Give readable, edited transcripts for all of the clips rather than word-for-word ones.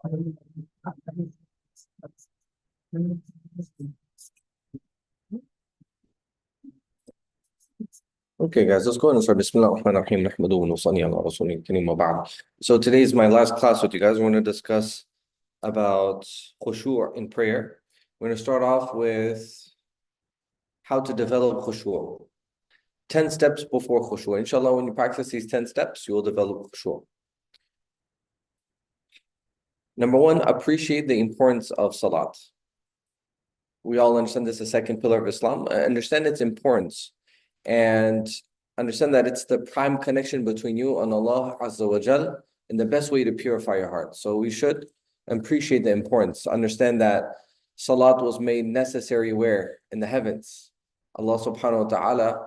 Okay, guys, let's go ahead and start. Bismillah ar-Rahman ar-Rahim. Nahmaduhu wa nusalli ala rasulih kareem wa ba'd. So today is my last class with you guys. We're going to discuss about khushu' in prayer. We're going to start off with how to develop khushu'. 10 steps before khushu'. Inshallah, when you practice these 10 steps, you will develop khushu'. Number one, appreciate the importance of salat. We all understand this is the second pillar of Islam. Understand its importance and understand that it's the prime connection between you and Allah Azza wa Jal and the best way to purify your heart. So we should appreciate the importance. Understand that salat was made necessary where? In the heavens. Allah subhanahu wa ta'ala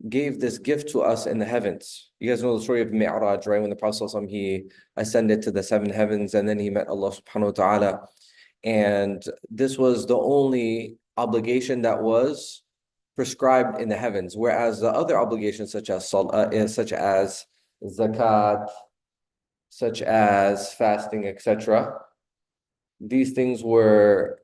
gave this gift to us in the heavens. You guys know the story of Mi'raj, right? When the Prophet ﷺ, he ascended to the seven heavens and then he met Allah subhanahu wa ta'ala. And this was the only obligation that was prescribed in the heavens, whereas the other obligations such as zakat, such as fasting, etc., these things were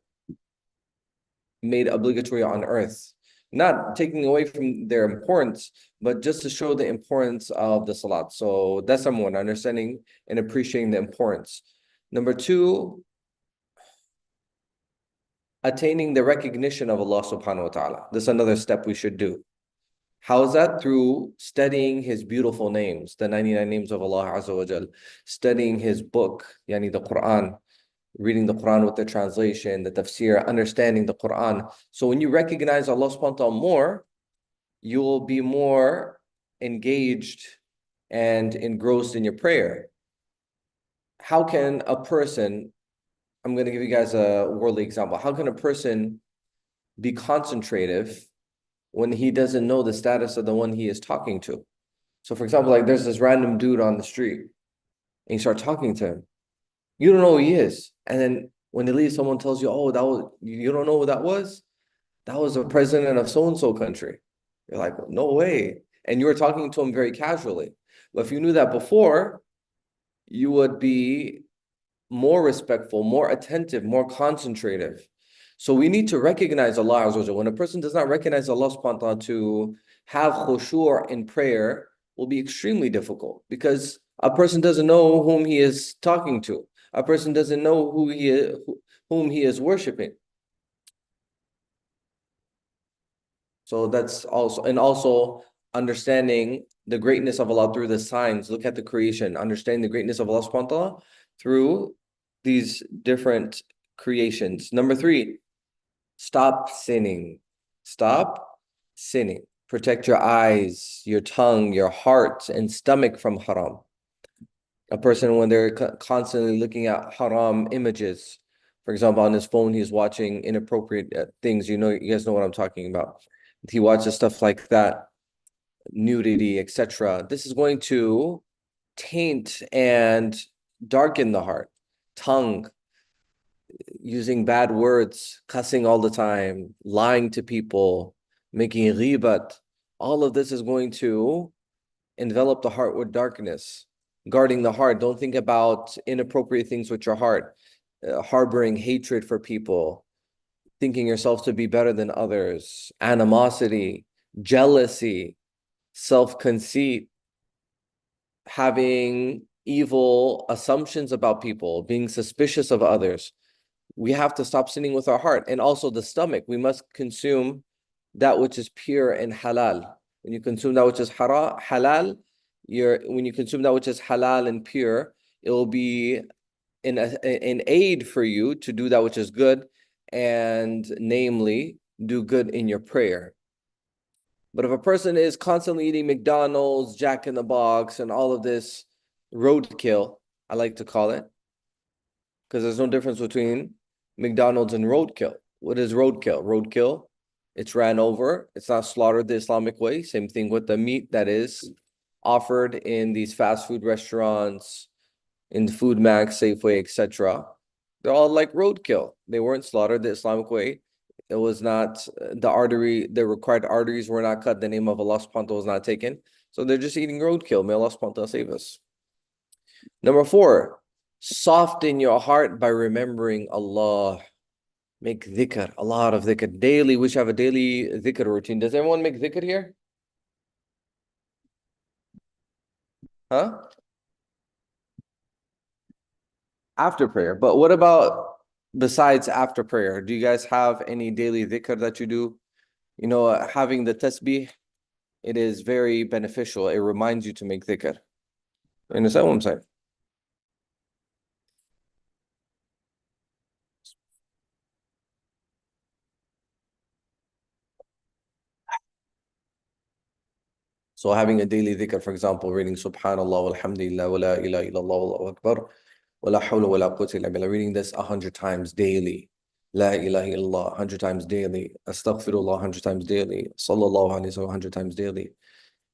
made obligatory on earth. Not taking away from their importance, but just to show the importance of the salat. So that's number one, understanding and appreciating the importance. Number two, attaining the recognition of Allah subhanahu wa ta'ala. This is another step we should do. How is that? Through studying His beautiful names, the 99 names of Allah Azza wa Jal, studying His book, yani the Quran, reading the Quran with the translation, the tafsir, understanding the Quran. So when you recognize Allah subhanahu wa ta'ala more, you will be more engaged and engrossed in your prayer. How can a person, I'm going to give you guys a worldly example. How can a person be concentrative when he doesn't know the status of the one he is talking to? So for example, like there's this random dude on the street and you start talking to him. You don't know who he is. And then when he leaves, someone tells you, oh, you don't know who that was? That was the president of so-and-so country. You're like, no way. And you were talking to him very casually. But if you knew that before, you would be more respectful, more attentive, more concentrative. So we need to recognize Allah Azza wa Jalla. When a person does not recognize Allah subhanahu wa ta'ala, to have khushu' in prayer will be extremely difficult because a person doesn't know whom he is talking to. A person doesn't know whom he is worshiping. So that's also understanding the greatness of Allah through the signs. Look at the creation, understanding the greatness of Allah subhanahu wa ta'ala through these different creations. Number three, stop sinning. Stop sinning. Protect your eyes, your tongue, your heart, and stomach from haram. A person, when they're constantly looking at haram images, for example, on his phone, he's watching inappropriate things. You guys know what I'm talking about. He watches stuff like that, nudity, etc. This is going to taint and darken the heart. Tongue, using bad words, cussing all the time, lying to people, making ghibat. All of this is going to envelop the heart with darkness. Guarding the heart. Don't think about inappropriate things with your heart. Harboring hatred for people, thinking yourself to be better than others, animosity, jealousy, self-conceit, having evil assumptions about people, being suspicious of others. We have to stop sinning with our heart. And also the stomach. We must consume that which is pure and halal. When you consume that which is halal, when you consume that which is halal and pure, it will be an aid for you to do that which is good, and namely, do good in your prayer. But if a person is constantly eating McDonald's, Jack in the Box, and all of this roadkill, I like to call it, because there's no difference between McDonald's and roadkill. What is roadkill? Roadkill, it's ran over. It's not slaughtered the Islamic way. Same thing with the meat that is offered in these fast food restaurants, in Food Max, Safeway, etc. They're all like roadkill. They weren't slaughtered the Islamic way. It was not the required arteries were not cut. The name of Allah subhanahu wa ta'ala was not taken. So they're just eating roadkill. May Allah subhanahu wa ta'ala save us. Number four, Soften your heart by remembering Allah. Make dhikr, a lot of dhikr. Daily, we should have a daily dhikr routine. Does everyone make dhikr here? Huh? After prayer. But what about besides after prayer? Do you guys have any daily dhikr that you do? You know, having the tasbih, it is very beneficial. It reminds you to make dhikr. You understand what I'm saying? So having a daily dhikr, for example, reading Subhanallah, walhamdulillah, wa la ilaha illallah, wallahu akbar, wa la hawla wa la quwwata illa billah, reading this 100 times daily. La ilaha illallah 100 times daily. Astaghfirullah 100 times daily. Sallallahu alayhi wa sallam 100 times daily.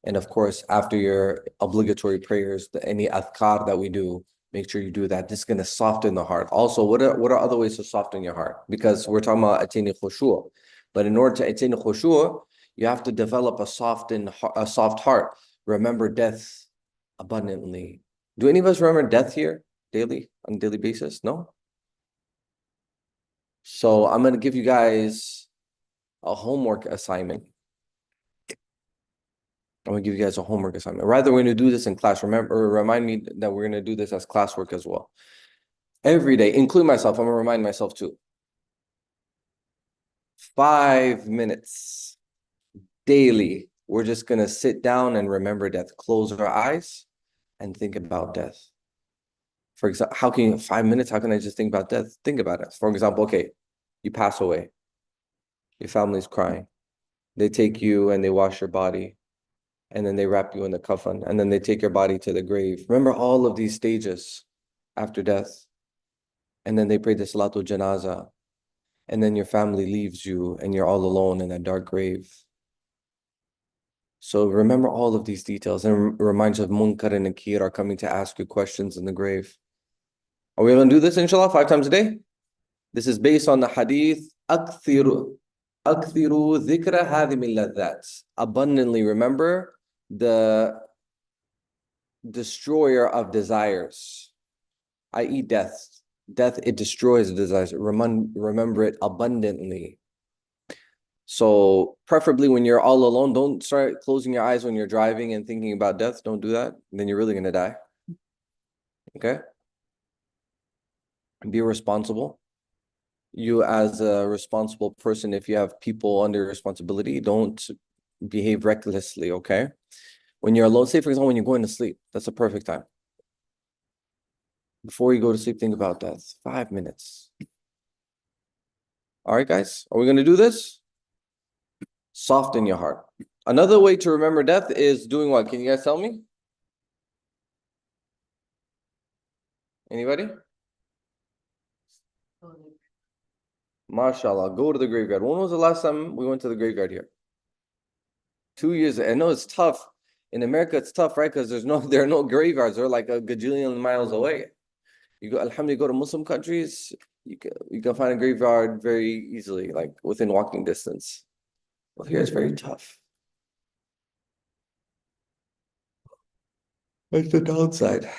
And of course, after your obligatory prayers, any adhkar that we do, make sure you do that. This is going to soften the heart. Also, what are other ways to soften your heart? Because we're talking about attaining khushu'. But in order to attain khushu', you have to develop a soft heart. Remember death abundantly. Do any of us remember death here daily, on a daily basis? No? So I'm going to give you guys a homework assignment. I'm gonna give you guys a homework assignment. Rather, we're gonna do this in class. Remind me that we're gonna do this as classwork as well. Every day, include myself. I'm gonna remind myself too. 5 minutes daily. We're just gonna sit down and remember death. Close our eyes and think about death. For example, 5 minutes? How can I just think about death? Think about it. For example, okay, you pass away. Your family's crying. They take you and they wash your body. And then they wrap you in the coffin, and then they take your body to the grave. Remember all of these stages after death. And then they pray the Salatul Janaza. And then your family leaves you, and you're all alone in a dark grave. So remember all of these details, and remind you of Munkar and Nakir are coming to ask you questions in the grave. Are we going to do this, inshallah, 5 times a day? This is based on the hadith, أكثروا ذكر هذه اللذات. Abundantly remember the destroyer of desires, i.e. death. Death, it destroys desires. Remember it abundantly. So preferably when you're all alone, don't start closing your eyes when you're driving and thinking about death. Don't do that. Then you're really going to die. Okay? Be responsible. You as a responsible person, if you have people under your responsibility, don't behave recklessly, okay? When you're alone, say for example, when you're going to sleep, that's a perfect time. Before you go to sleep, think about death. 5 minutes. All right, guys, are we going to do this? Soften your heart. Another way to remember death is doing what? Can you guys tell me? Anybody? MashaAllah, go to the graveyard. When was the last time we went to the graveyard here? 2 years. I know it's tough. In America, it's tough, right? Because there are no graveyards. They're like a gajillion miles away. You go, alhamdulillah, go to Muslim countries, you can find a graveyard very easily, like within walking distance. Well, here it's very tough. That's the downside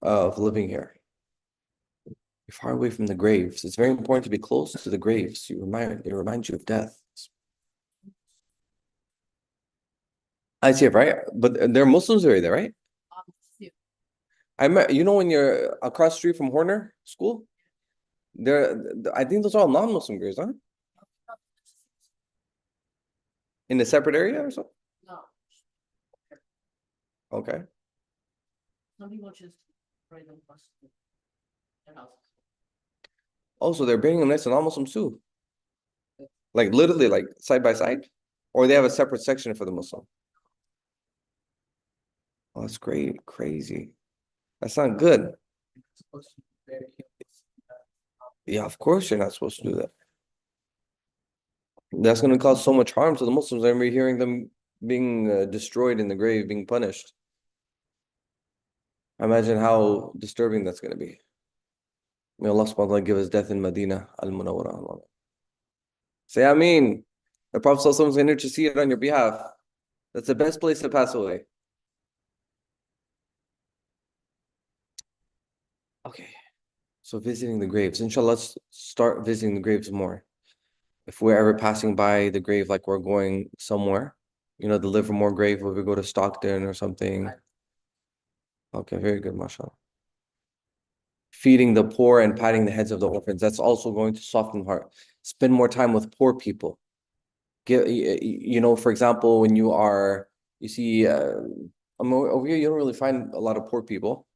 of living here. You're far away from the graves. It's very important to be close to the graves. It reminds you of death. I see it, right? But there are Muslims already there, right? You know, when you're across the street from Horner School, I think those are all non-Muslim graves, huh? In a separate area or something? No. Okay. Some people just pray them across their houses. Oh, so they're burying them next to non-Muslims too? Like literally like side by side? Or they have a separate section for the Muslim? Oh, that's great. Crazy. That's not good. Yeah, of course you're not supposed to do that. That's going to cause so much harm to the Muslims. I remember hearing them being destroyed in the grave, being punished. Imagine how disturbing that's going to be. May Allah subhanahu wa ta'ala give us death in Medina al-Munawwara. Say Ameen. The Prophet sallallahu alaihi wasallam is going to intercede on your behalf. That's the best place to pass away. Okay. So visiting the graves. Inshallah, let's start visiting the graves more. If we're ever passing by the grave, like we're going somewhere, the Livermore grave, where we go to Stockton or something. Okay, very good, mashallah. Feeding the poor and patting the heads of the orphans. That's also going to soften the heart. Spend more time with poor people. For example, when you see, over here, you don't really find a lot of poor people,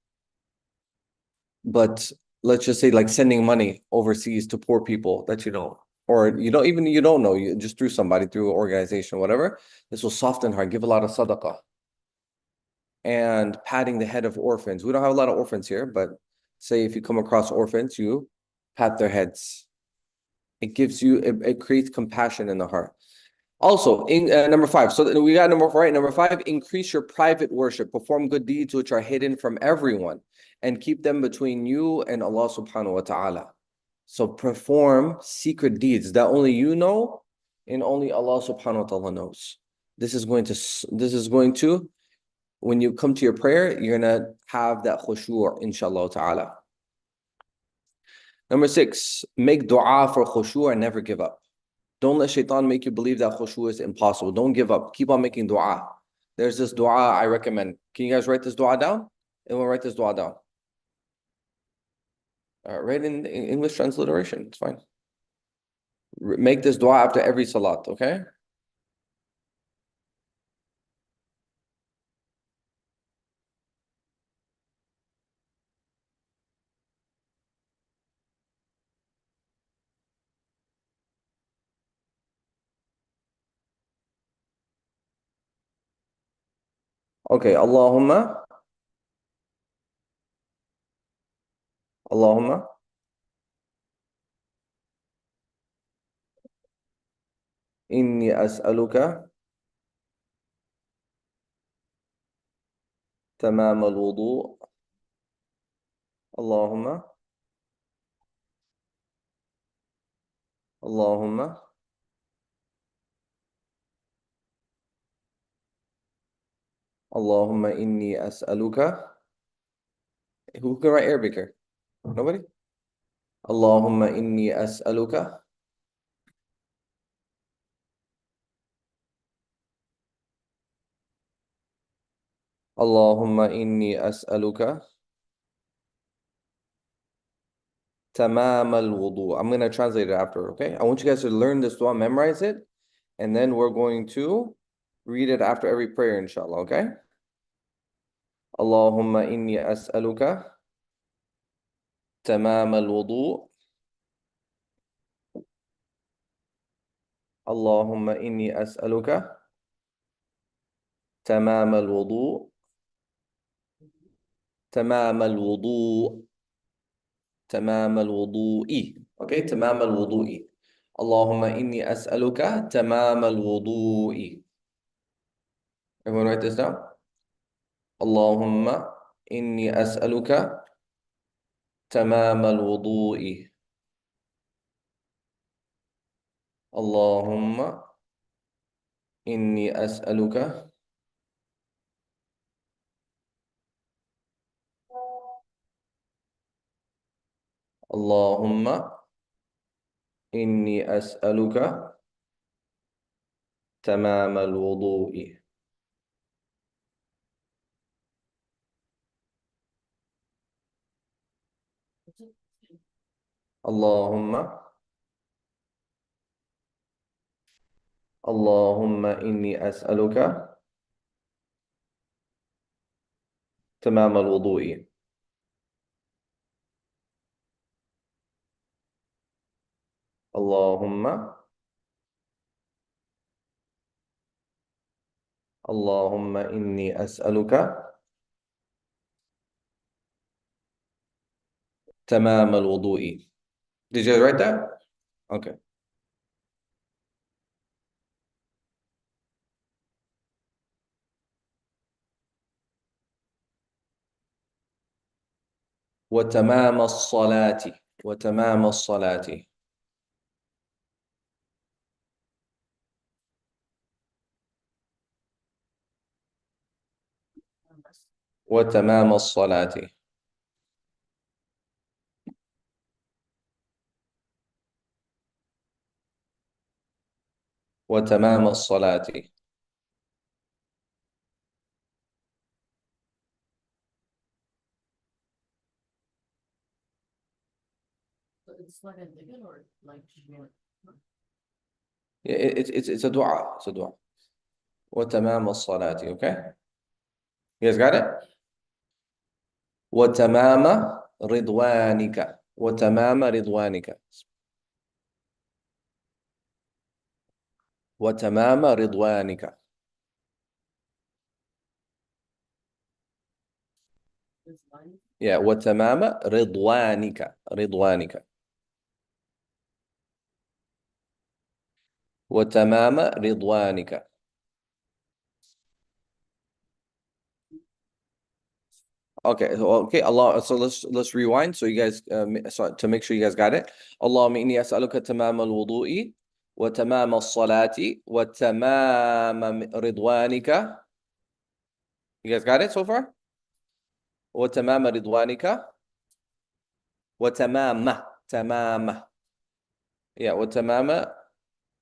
but let's just say like sending money overseas to poor people that you know, or you don't know, you just through somebody, through an organization, whatever. This will soften heart. Give a lot of sadaqah. And patting the head of orphans. We don't have a lot of orphans here, but say if you come across orphans, you pat their heads. It creates compassion in the heart. Also, in number 5, so we got number 4, right? Number 5, increase your private worship. Perform good deeds which are hidden from everyone and keep them between you and Allah subhanahu wa ta'ala. So perform secret deeds that only you know and only Allah subhanahu wa ta'ala knows. This is going to, when you come to your prayer, you're going to have that khushu', inshallah ta'ala. Number 6, make dua for khushu' and never give up. Don't let shaitan make you believe that khushu' is impossible. Don't give up. Keep on making dua. There's this dua I recommend. Can you guys write this dua down? Everyone write this dua down. Write in English transliteration. It's fine. Make this dua after every salat, okay? Okay, Allahumma, inni as'aluka tamam al-wudu. Allahumma, Allahumma, Allahumma inni as'aluka. Who can write Arabic here? Nobody? Allahumma inni as'aluka. Allahumma inni as'aluka tamam al-wudu. I'm going to translate it after, okay? I want you guys to learn this dua, memorize it, and then we're going to read it after every prayer, inshallah, okay? Allahumma inni as'aluka tamam al-wudu. Allahumma inni as'aluka tamam al-wudu. تمام الوضوء تمام الوضوء. Okay, تمام الوضوء. اللهم إني أسألك تمام الوضوء. Everyone write this down. اللهم إني أسألك تمام الوضوء. اللهم إني أسألك اللهم إني أسألك تمام الوضوء. اللهم إني أسألك تمام الوضوء. اللهم إني أسألك تمام الوضوء. Did you write that? Okay. وتمام الصلاة وتمام الصلاة. وتمام الصلاة. وتمام الصلاة. So it's like a dhikr or like shmir? It's a dua. It's a dua. وتمام الصلاة. Okay? You guys got it? وتمام رضوانك. وتمام رضوانك. وتمام رضوانك. It's like Yeah, وتمام رضوانك. رضوانك. وتمام رضوانك. Okay, Allah. So let's rewind. So you guys, so to make sure you guys got it. اللهم إني أسألك تمام الوضوء وتمام الصلاة وتمام رضوانك. You guys got it so far? وتمام رضوانك. وتمام تمام. Yeah, وتمام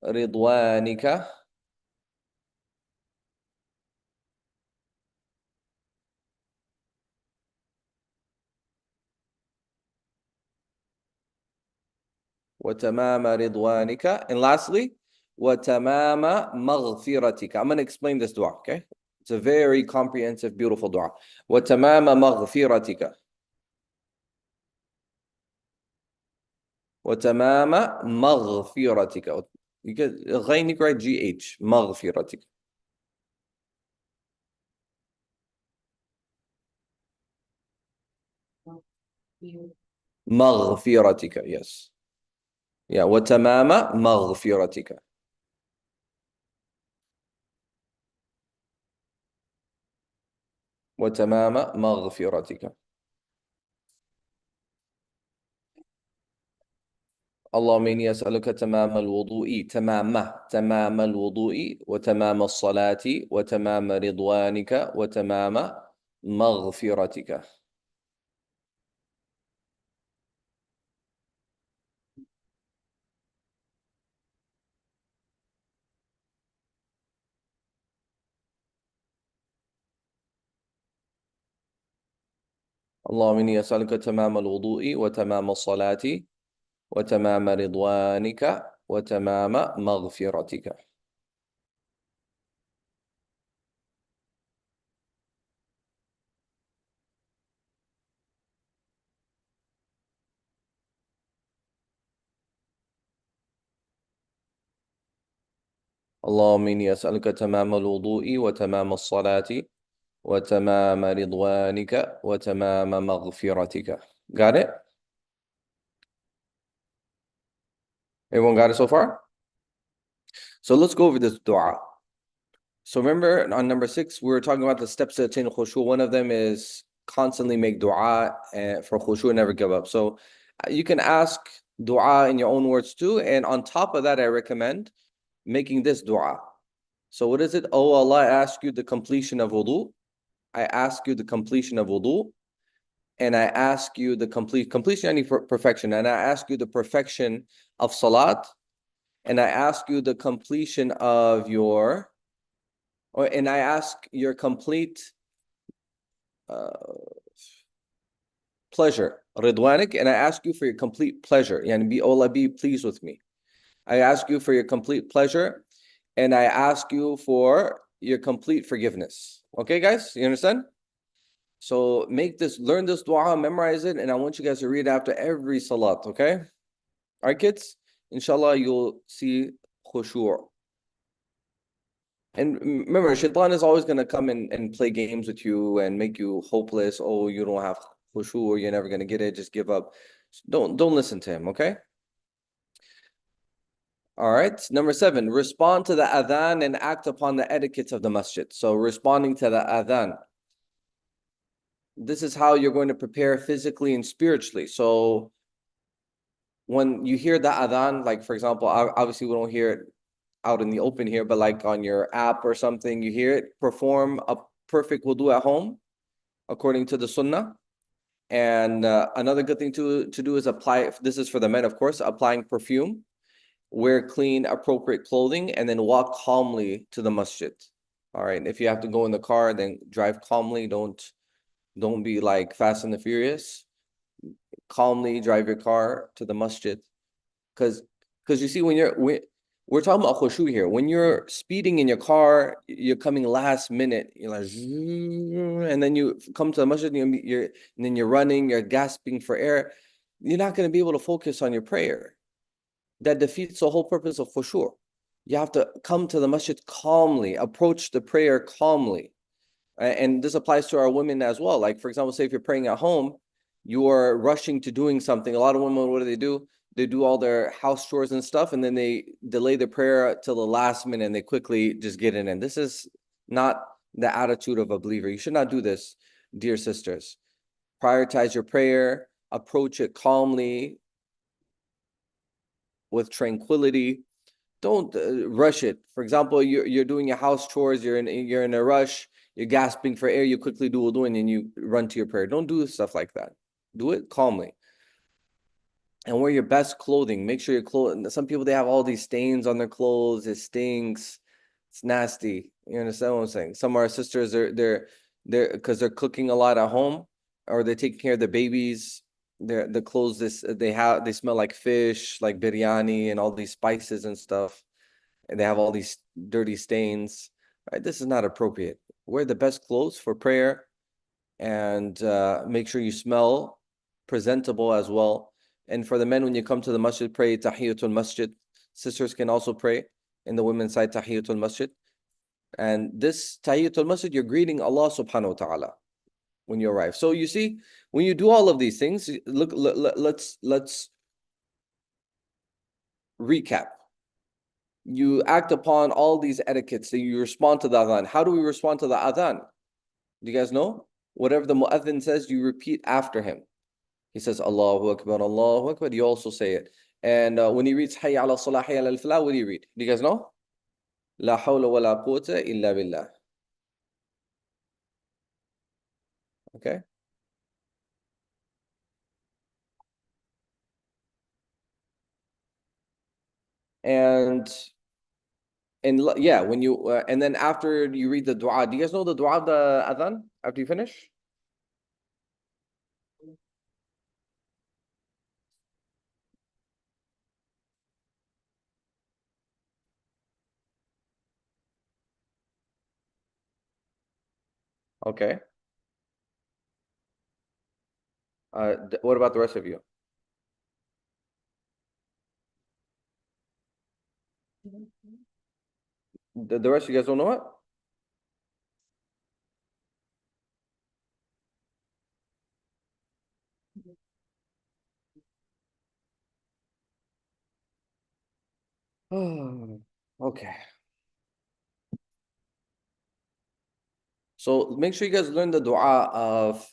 رضوانك. وتمام رضوانك. And lastly, وتمام مغفرتك. I'm going to explain this dua, okay? It's a very comprehensive, beautiful dua. وتمام مغفرتك. وتمام مغفرتك. You get غينك right GH مغفرتك. you مغفرتك, yes. Yeah, وتمام مغفرتك. وتمام مغفرتك. اللهم إني أسألك تمام الوضوء تمام الوضوء وتمام الصلاة وتمام رضوانك وتمام مغفرتك. اللهم إني أسألك تمام الوضوء وتمام الصلاة وتمام رضوانك وتمام مغفرتك. اللهم إني أسألك تمام الوضوء وتمام الصلاة وتمام رضوانك وتمام مغفرتك. Got it? Everyone got it so far? So let's go over this dua. So remember on number 6, we were talking about the steps to attain khushu. One of them is constantly make dua for khushu and never give up. So you can ask dua in your own words too. And on top of that, I recommend making this dua. So what is it? Oh Allah, I ask you the completion of wudu. I ask you the completion of wudu. And I ask you the completion, any perfection. And I ask you the perfection of salat. And I ask you the completion of and I ask your complete pleasure, ridwanik, and I ask you for your complete pleasure. Yani Allah, be pleased with me. I ask you for your complete pleasure, and I ask you for your complete forgiveness. Okay, guys, you understand? So learn this dua, memorize it, and I want you guys to read after every salat, okay? All right, kids? Inshallah, you'll see khushu'. And remember, shaitan is always going to come and play games with you and make you hopeless. Oh, you don't have khushu, or you're never going to get it. Just give up. Don't listen to him, okay? All right. Number 7, respond to the adhan and act upon the etiquettes of the masjid. So responding to the adhan. This is how you're going to prepare physically and spiritually. So when you hear the adhan, like for example, obviously we don't hear it out in the open here, but like on your app or something, you hear it, perform a perfect wudu at home according to the sunnah. And another good thing to do is apply, this is for the men, of course, applying perfume. wear clean, appropriate clothing, and then walk calmly to the masjid. All right. If you have to go in the car, then drive calmly. Don't be like Fast and the Furious. Calmly drive your car to the masjid. Because you see, we're talking about khushu here. When you're speeding in your car, you're coming last minute. You're like, and then you come to the masjid, and then you're running, you're gasping for air. You're not going to be able to focus on your prayer. That defeats the whole purpose of khushu. You have to come to the masjid calmly, approach the prayer calmly. And this applies to our women as well. Like, for example, say if you're praying at home, you are rushing to doing something. A lot of women, what do? They do all their house chores and stuff, and then they delay the prayer till the last minute and they quickly just get in. And this is not the attitude of a believer. You should not do this, dear sisters. Prioritize your prayer, approach it calmly, with tranquility. Don't rush it. For example, you're doing your house chores, you're in a rush, you're gasping for air, you quickly do wudu and then you run to your prayer. Don't do stuff like that. Do it calmly. And wear your best clothing. Make sure your clothes. Some people, they have all these stains on their clothes. It stinks. It's nasty. You understand what I'm saying? Some of our sisters, they're because they're cooking a lot at home, or they're taking care of the babies. The clothes they smell like fish, like biryani and all these spices and stuff, and they have all these dirty stains. Right? This is not appropriate. Wear the best clothes for prayer, and make sure you smell presentable as well. And for the men, when you come to the masjid, pray Tahiyatul Masjid. Sisters can also pray in the women's side Tahiyatul Masjid. And this Tahiyatul Masjid, you're greeting Allah subhanahu wa ta'ala when you arrive. So you see, when you do all of these things, let's recap. You act upon all these etiquettes, that you respond to the adhan. How do we respond to the adhan? Do you guys know? Whatever the mu'adhin says, you repeat after him. He says, Allahu Akbar, Allahu Akbar. You also say it. And when he reads Hayya ala salah, Hayya ala falah, what do you read? Do you guys know? La hawla wa la quwwata illa billah. Okay. And yeah, when you and then after you read the dua, do you guys know the dua of the adhan after you finish? Okay. What about the rest of you? The rest of you guys don't know it? Okay. So make sure you guys learn the dua of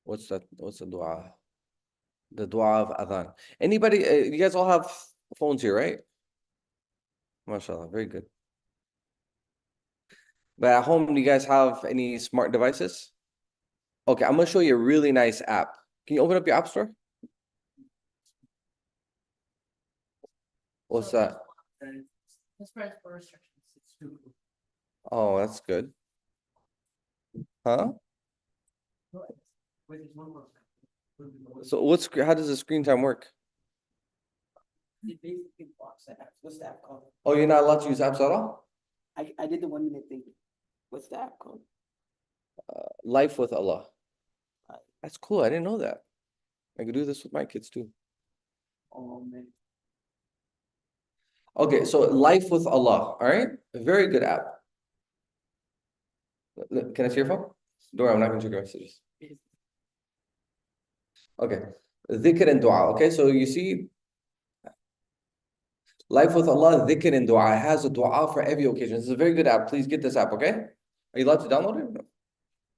what's that? What's the dua? The dua of adhan. Anybody? You guys all have phones here, right? MashaAllah, very good. But at home, do you guys have any smart devices? Okay, I'm gonna show you a really nice app. Can you open up your app store? What's that? That's right for restrictions. Oh, that's good. Huh? Wait, there's one more. So how does the screen time work? It basically blocks the app. What's the app called? Oh, you're not allowed to use apps at all? I did the 1 minute thing. What's the app called? Life with Allah. That's cool. I didn't know that. I could do this with my kids too. Oh man. Okay, so Life with Allah. All right, a very good app. Can I see your phone? Dora, I'm not going to check your messages. Okay, dhikr and dua. Okay, so you see, Life with Allah, dhikr and dua. It has a dua for every occasion. It's a very good app. Please get this app, okay? Are you allowed to download it?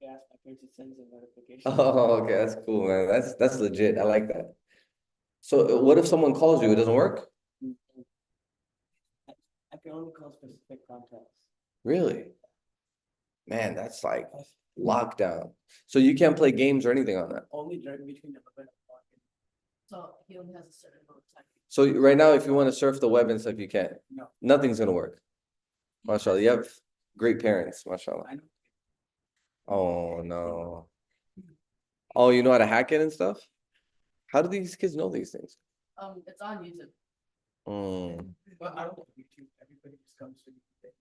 Yeah, my parents sends a notification. Oh, okay, that's cool, man. That's legit. I like that. So what if someone calls you? It doesn't work? I can only call specific contacts. Really? Man, that's like lockdown. So you can't play games or anything on that. Only during between 11 o'clock. So he only has a certain amount of time. So right now, if you want to surf the web and stuff, you can't. No. Nothing's gonna work. MashaAllah, you have great parents, MashaAllah. I know. Oh no. Oh, you know how to hack it and stuff? How do these kids know these things? It's on YouTube. Mm. But I don't know YouTube, everybody just comes to YouTube.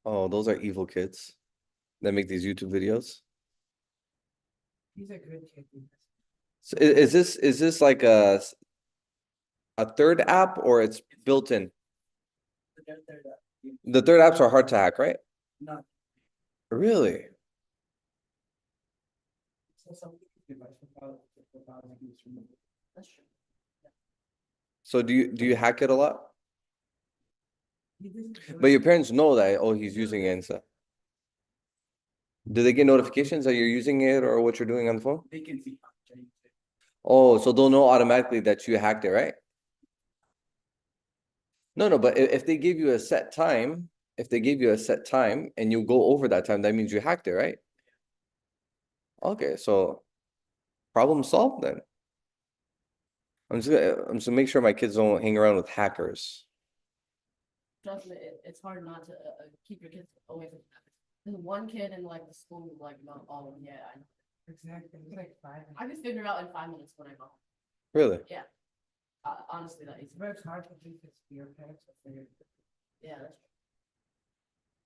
Oh, those are evil kids that make these YouTube videos. He's a good kid. So is this like a third app or it's built in? The third apps are hard to hack, right? Not. Really? So some device for That's true. So do you hack it a lot? He doesn't do But it. your parents know that, oh, he's using it and stuff. Do they get notifications that you're using it or what you're doing on the phone? They can see how to use it. Oh, so they'll know automatically that you hacked it, right? No, but if they give you a set time, if they give you a set time and you go over that time, that means you hacked it, right? Okay, so problem solved then. I'm just gonna make sure my kids don't hang around with hackers. Trust me, it's hard not to keep your kids away from that. There's one kid in like the school, like, not all of them. Yeah, I know. Exactly. It's like 5 minutes. I just figure it out in 5 minutes when I go home. Really? Honestly, that easy. But it's hard to do this for your parents to figure it out. Yeah, that's true.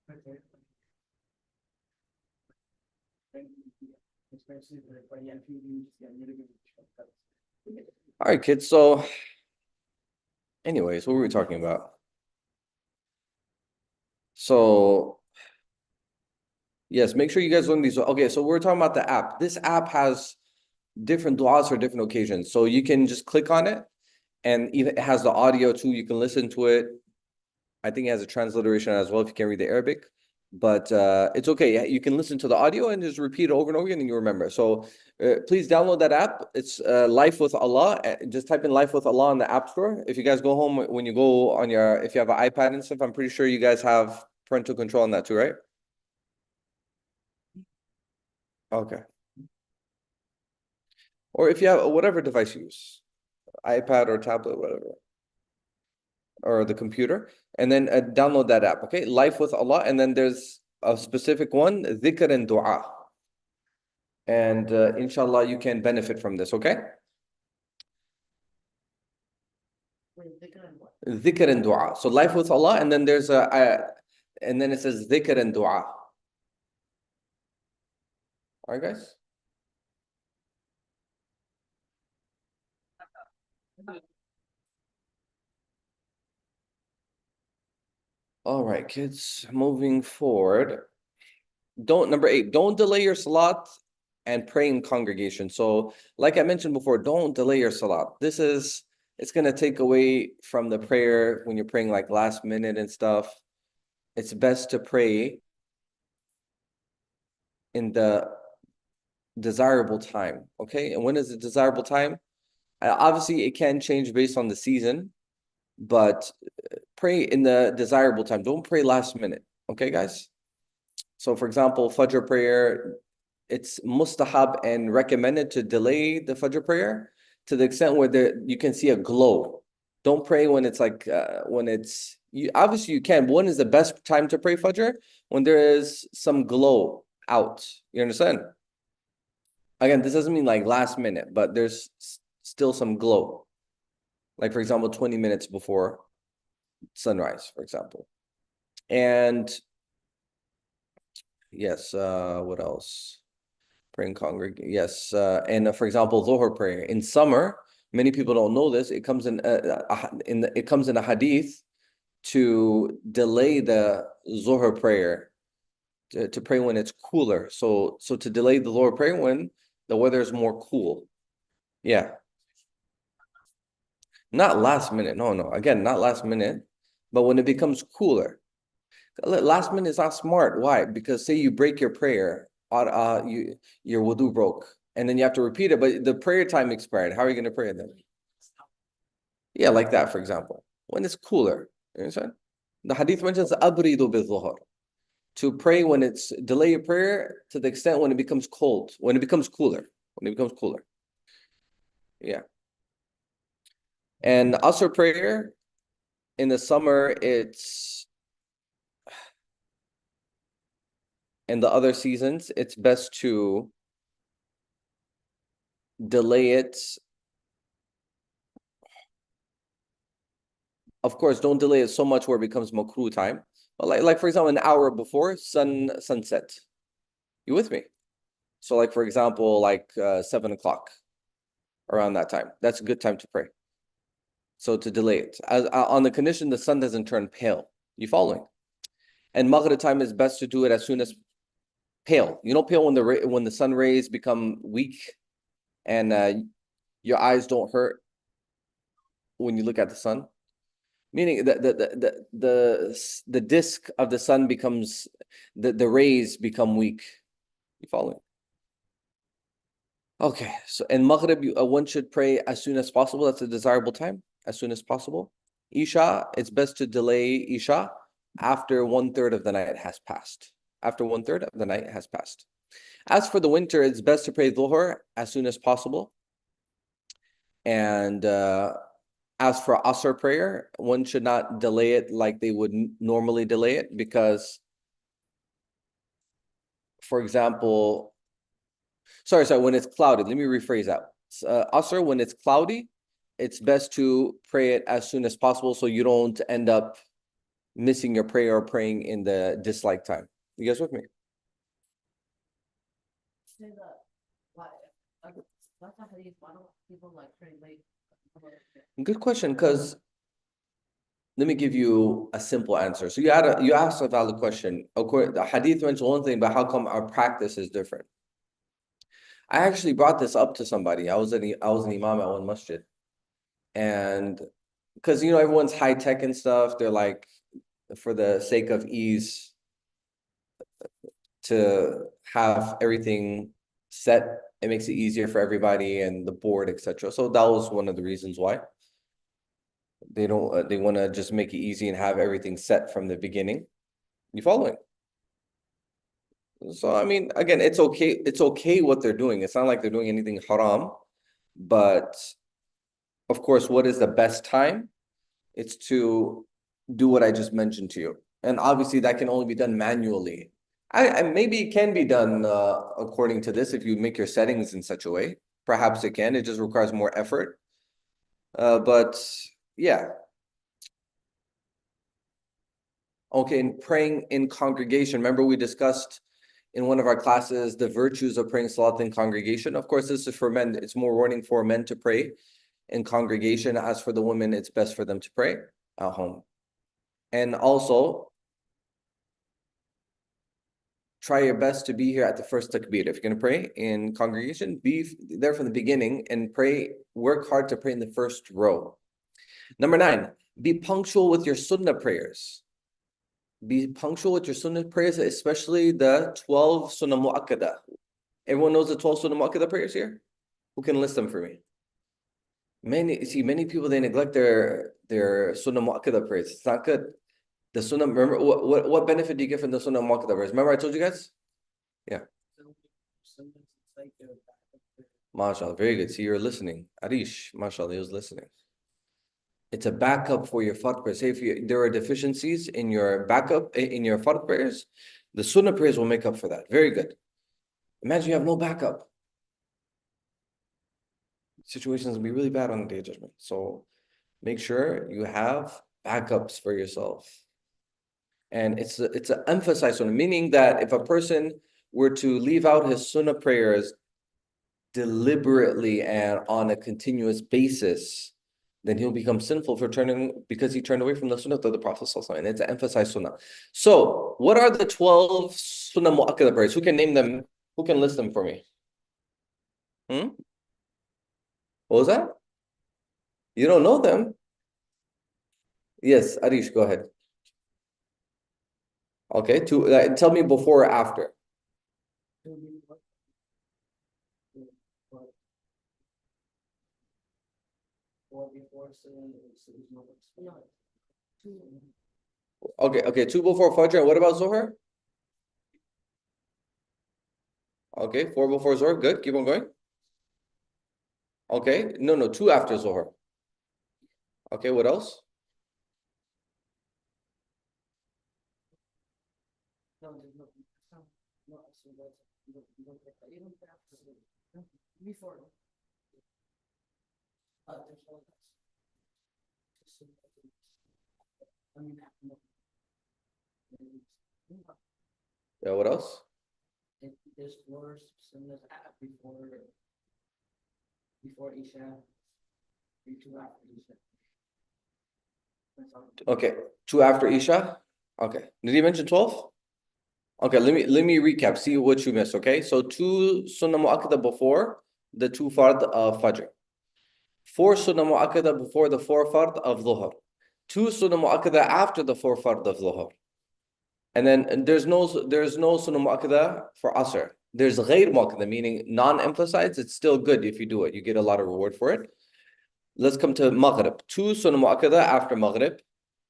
But they're- Especially for young people, you just get really good shortcuts. All right, kids. So anyways, what were we talking about? So yes, make sure you guys learn these. Okay, so we're talking about the app. This app has different du'as for different occasions. So you can just click on it and even it has the audio too. You can listen to it. I think it has a transliteration as well if you can read the Arabic. But it's okay. You can listen to the audio and just repeat it over and over again and you remember. So please download that app. It's Life with Allah. Just type in Life with Allah on the App Store. If you guys go home, when you go on if you have an iPad and stuff, I'm pretty sure you guys have parental control on that too, right? Okay. Or if you have whatever device you use, iPad or tablet, whatever, or the computer, and then download that app, okay? Life with Allah, and then there's a specific one, dhikr and dua. And inshallah, you can benefit from this, okay? Wait, they couldn't what? Dhikr and dua. So life with Allah, and then there's and then it says dhikr and dua. All right, guys? All right, kids, moving forward. Number 8, don't delay your salat and pray in congregation. So like I mentioned before, don't delay your salat. It's going to take away from the prayer when you're praying like last minute and stuff. It's best to pray in the desirable time, okay? And when is the desirable time? Obviously, it can change based on the season, but pray in the desirable time. Don't pray last minute, okay, guys? So for example, Fajr prayer, it's mustahab and recommended to delay the Fajr prayer to the extent where you can see a glow. Don't pray when it's like, obviously you can, but when is the best time to pray Fajr? When there is some glow out, you understand? Again, this doesn't mean like last minute, but there's still some glow. Like for example, 20 minutes before sunrise, for example. And yes, what else? Praying congregation. Yes, and for example, Dhuhr prayer in summer. Many people don't know this. It comes in a hadith to delay the Dhuhr prayer to pray when it's cooler. So to delay the Dhuhr prayer when the weather is more cool. Yeah. Not last minute. No. Again, not last minute, but when it becomes cooler. Last minute is not smart. Why? Because say you break your prayer, your wudu broke, and then you have to repeat it, but the prayer time expired. How are you going to pray then? Yeah, like that, for example. When it's cooler. You understand? The hadith mentions abridu bil-dhuhr. To pray when it's delay your prayer to the extent when it becomes cold, when it becomes cooler, when it becomes cooler. Yeah. And Asr prayer in the summer, it's in the other seasons, it's best to delay it. Of course, don't delay it so much where it becomes makruh time. But like for example, an hour before sunset. You with me? So like for example, like 7 o'clock around that time. That's a good time to pray. So to delay it, on the condition the sun doesn't turn pale. You following? And Maghrib time is best to do it as soon as pale. You know, pale when the sun rays become weak, and your eyes don't hurt when you look at the sun. Meaning that the disk of the sun becomes the rays become weak. You following? Okay, so in Maghrib, one should pray as soon as possible. That's a desirable time, as soon as possible. Isha, it's best to delay Isha after 1/3 of the night has passed. After 1/3 of the night has passed. As for the winter, it's best to pray Dhuhr as soon as possible. And as for Asr prayer, one should not delay it like they would normally delay it, because, for example, sorry, when it's cloudy, let me rephrase that. Asr, when it's cloudy, it's best to pray it as soon as possible so you don't end up missing your prayer or praying in the disliked time. You guys with me? Say that, why, that's a hadith, why don't people like pray late? Good question, because let me give you a simple answer. So you asked a valid question. Of course, the hadith mentions one thing, but how come our practice is different? I actually brought this up to somebody. I was an imam at one masjid, and because everyone's high tech and stuff, they're like, for the sake of ease, to have everything set, it makes it easier for everybody and the board, etc. So that was one of the reasons why they don't. They want to just make it easy and have everything set from the beginning. You following? So I mean, again, it's okay. It's okay what they're doing. It's not like they're doing anything haram, but of course, what is the best time? It's to do what I just mentioned to you, and obviously that can only be done manually. I maybe it can be done according to this if you make your settings in such a way. Perhaps it can. It just requires more effort. But yeah. Okay, and praying in congregation. Remember we discussed in one of our classes the virtues of praying salat in congregation. Of course, this is for men. It's more warning for men to pray in congregation. As for the women, it's best for them to pray at home. And also, try your best to be here at the first takbir. If you're going to pray in congregation, be there from the beginning and pray. Work hard to pray in the first row. Number 9, be punctual with your sunnah prayers. Be punctual with your sunnah prayers, especially the 12 sunnah mu'akkada. Everyone knows the 12 sunnah mu'akkada prayers here? Who can list them for me? Many people, they neglect their sunnah mu'akkada prayers. It's not good. The sunnah, remember, what benefit do you get from the sunnah mu'akkada prayers? Remember I told you guys? Yeah. MashaAllah, very good. See, you're listening. Arish, MashaAllah, he was listening. It's a backup for your fard prayers. Say if there are deficiencies in your backup, in your fard prayers, the sunnah prayers will make up for that. Very good. Imagine you have no backup. Situations will be really bad on the Day of Judgment. So make sure you have backups for yourself. And it's an emphasized sunnah, meaning that if a person were to leave out his sunnah prayers deliberately and on a continuous basis, then he'll become sinful because he turned away from the sunnah of the Prophet ﷺ, and it's an emphasized sunnah. So what are the 12 sunnah mu'akkada prayers? Who can name them? Who can list them for me? What was that? You don't know them? Yes, Arish, go ahead. Okay, tell me before or after. Okay, 2 before Fajr. And what about Zuhr? Okay, 4 before Zuhr. Good. Keep on going. Okay, no, two after Zuhr. Okay, what else? No, there's no, so that's, even after, before. There's one that's. I mean, Yeah, what else? there's four sunnahs before Isha, two after Isha. That's all. Okay, two after Isha. Okay, did he mention 12? Okay, let me recap. See what you missed. Okay, so two sunnah mu'akkada before the two fard of Fajr. Four sunnah mu'akkada before the four fard of Dhuhr. Two sunnah mu'akkada after the four fard of Dhuhr. And then there's no sunnah mu'akkada for Asr. There's ghayr mu'akkada, meaning non-emphasized. It's still good if you do it. You get a lot of reward for it. Let's come to Maghrib. Two sunnah mu'akkada after Maghrib.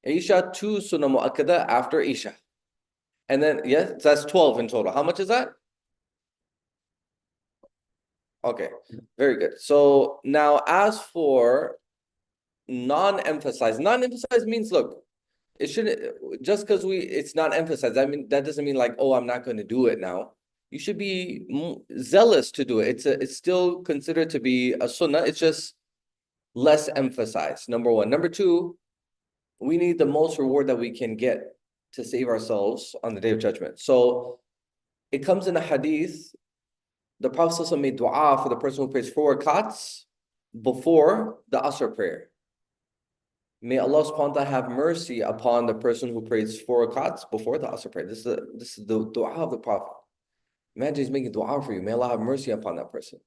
Isha, two sunnah mu'akkada after Isha. And then, yes, that's 12 in total. How much is that? Okay, very good. So now as for non-emphasized means, look, it shouldn't, just because it's not emphasized, I mean, that doesn't mean like, oh, I'm not going to do it now. You should be zealous to do it. It's still considered to be a sunnah. It's just less emphasized, number one. Number two, we need the most reward that we can get to save ourselves on the Day of Judgment. So it comes in a hadith, the Prophet ﷺ made dua for the person who prays 4 rakats before the Asr prayer. May Allah subhanahu wa ta'ala have mercy upon the person who prays 4 rakats before the Asr prayer. This is the dua of the Prophet. Imagine he's making dua for you. May Allah have mercy upon that person.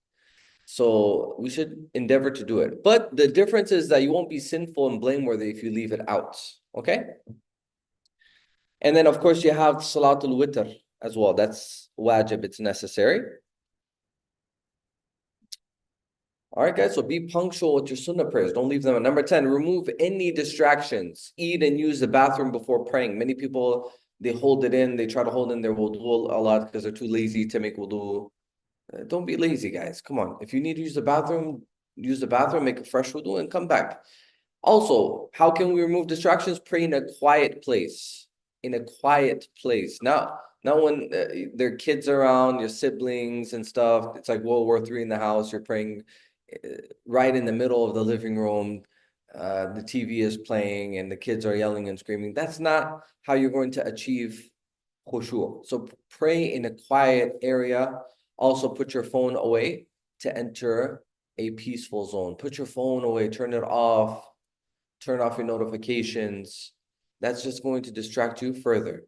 So we should endeavor to do it. But the difference is that you won't be sinful and blameworthy if you leave it out. Okay? And then, of course, you have Salatul Witr as well. That's wajib, it's necessary. All right, guys, so be punctual with your sunnah prayers. Don't leave them. Number 10, remove any distractions. Eat and use the bathroom before praying. Many people, they hold it in. They try to hold in their wudu a lot because they're too lazy to make wudu. Don't be lazy, guys. Come on. If you need to use the bathroom, make a fresh wudu, and come back. Also, how can we remove distractions? Pray in a quiet place. In a quiet place. Not when there are kids around, your siblings and stuff. It's like World War III in the house. You're praying right in the middle of the living room. The TV is playing and the kids are yelling and screaming. That's not how you're going to achieve khushu'. So pray in a quiet area. Also put your phone away to enter a peaceful zone. Put your phone away, turn it off, turn off your notifications. That's just going to distract you further.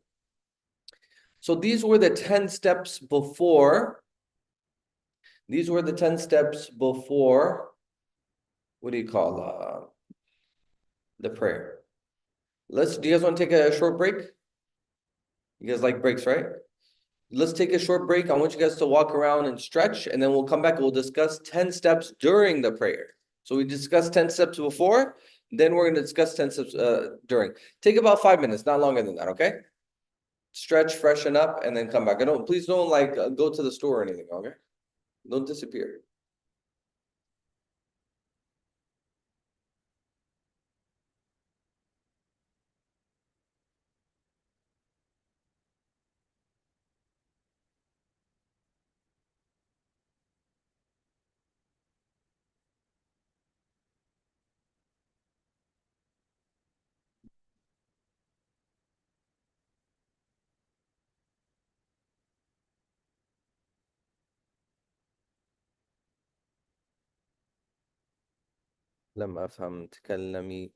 So these were the 10 steps before. These were the 10 steps before, what do you call the prayer? Do you guys want to take a short break? You guys like breaks, right? Let's take a short break. I want you guys to walk around and stretch, and then we'll come back and we'll discuss 10 steps during the prayer. So we discussed 10 steps before, then we're going to discuss 10 steps during. Take about 5 minutes, not longer than that, okay? Stretch, freshen up, and then come back. Please don't like go to the store or anything, okay? Don't disappear. لم أفهم تكلمي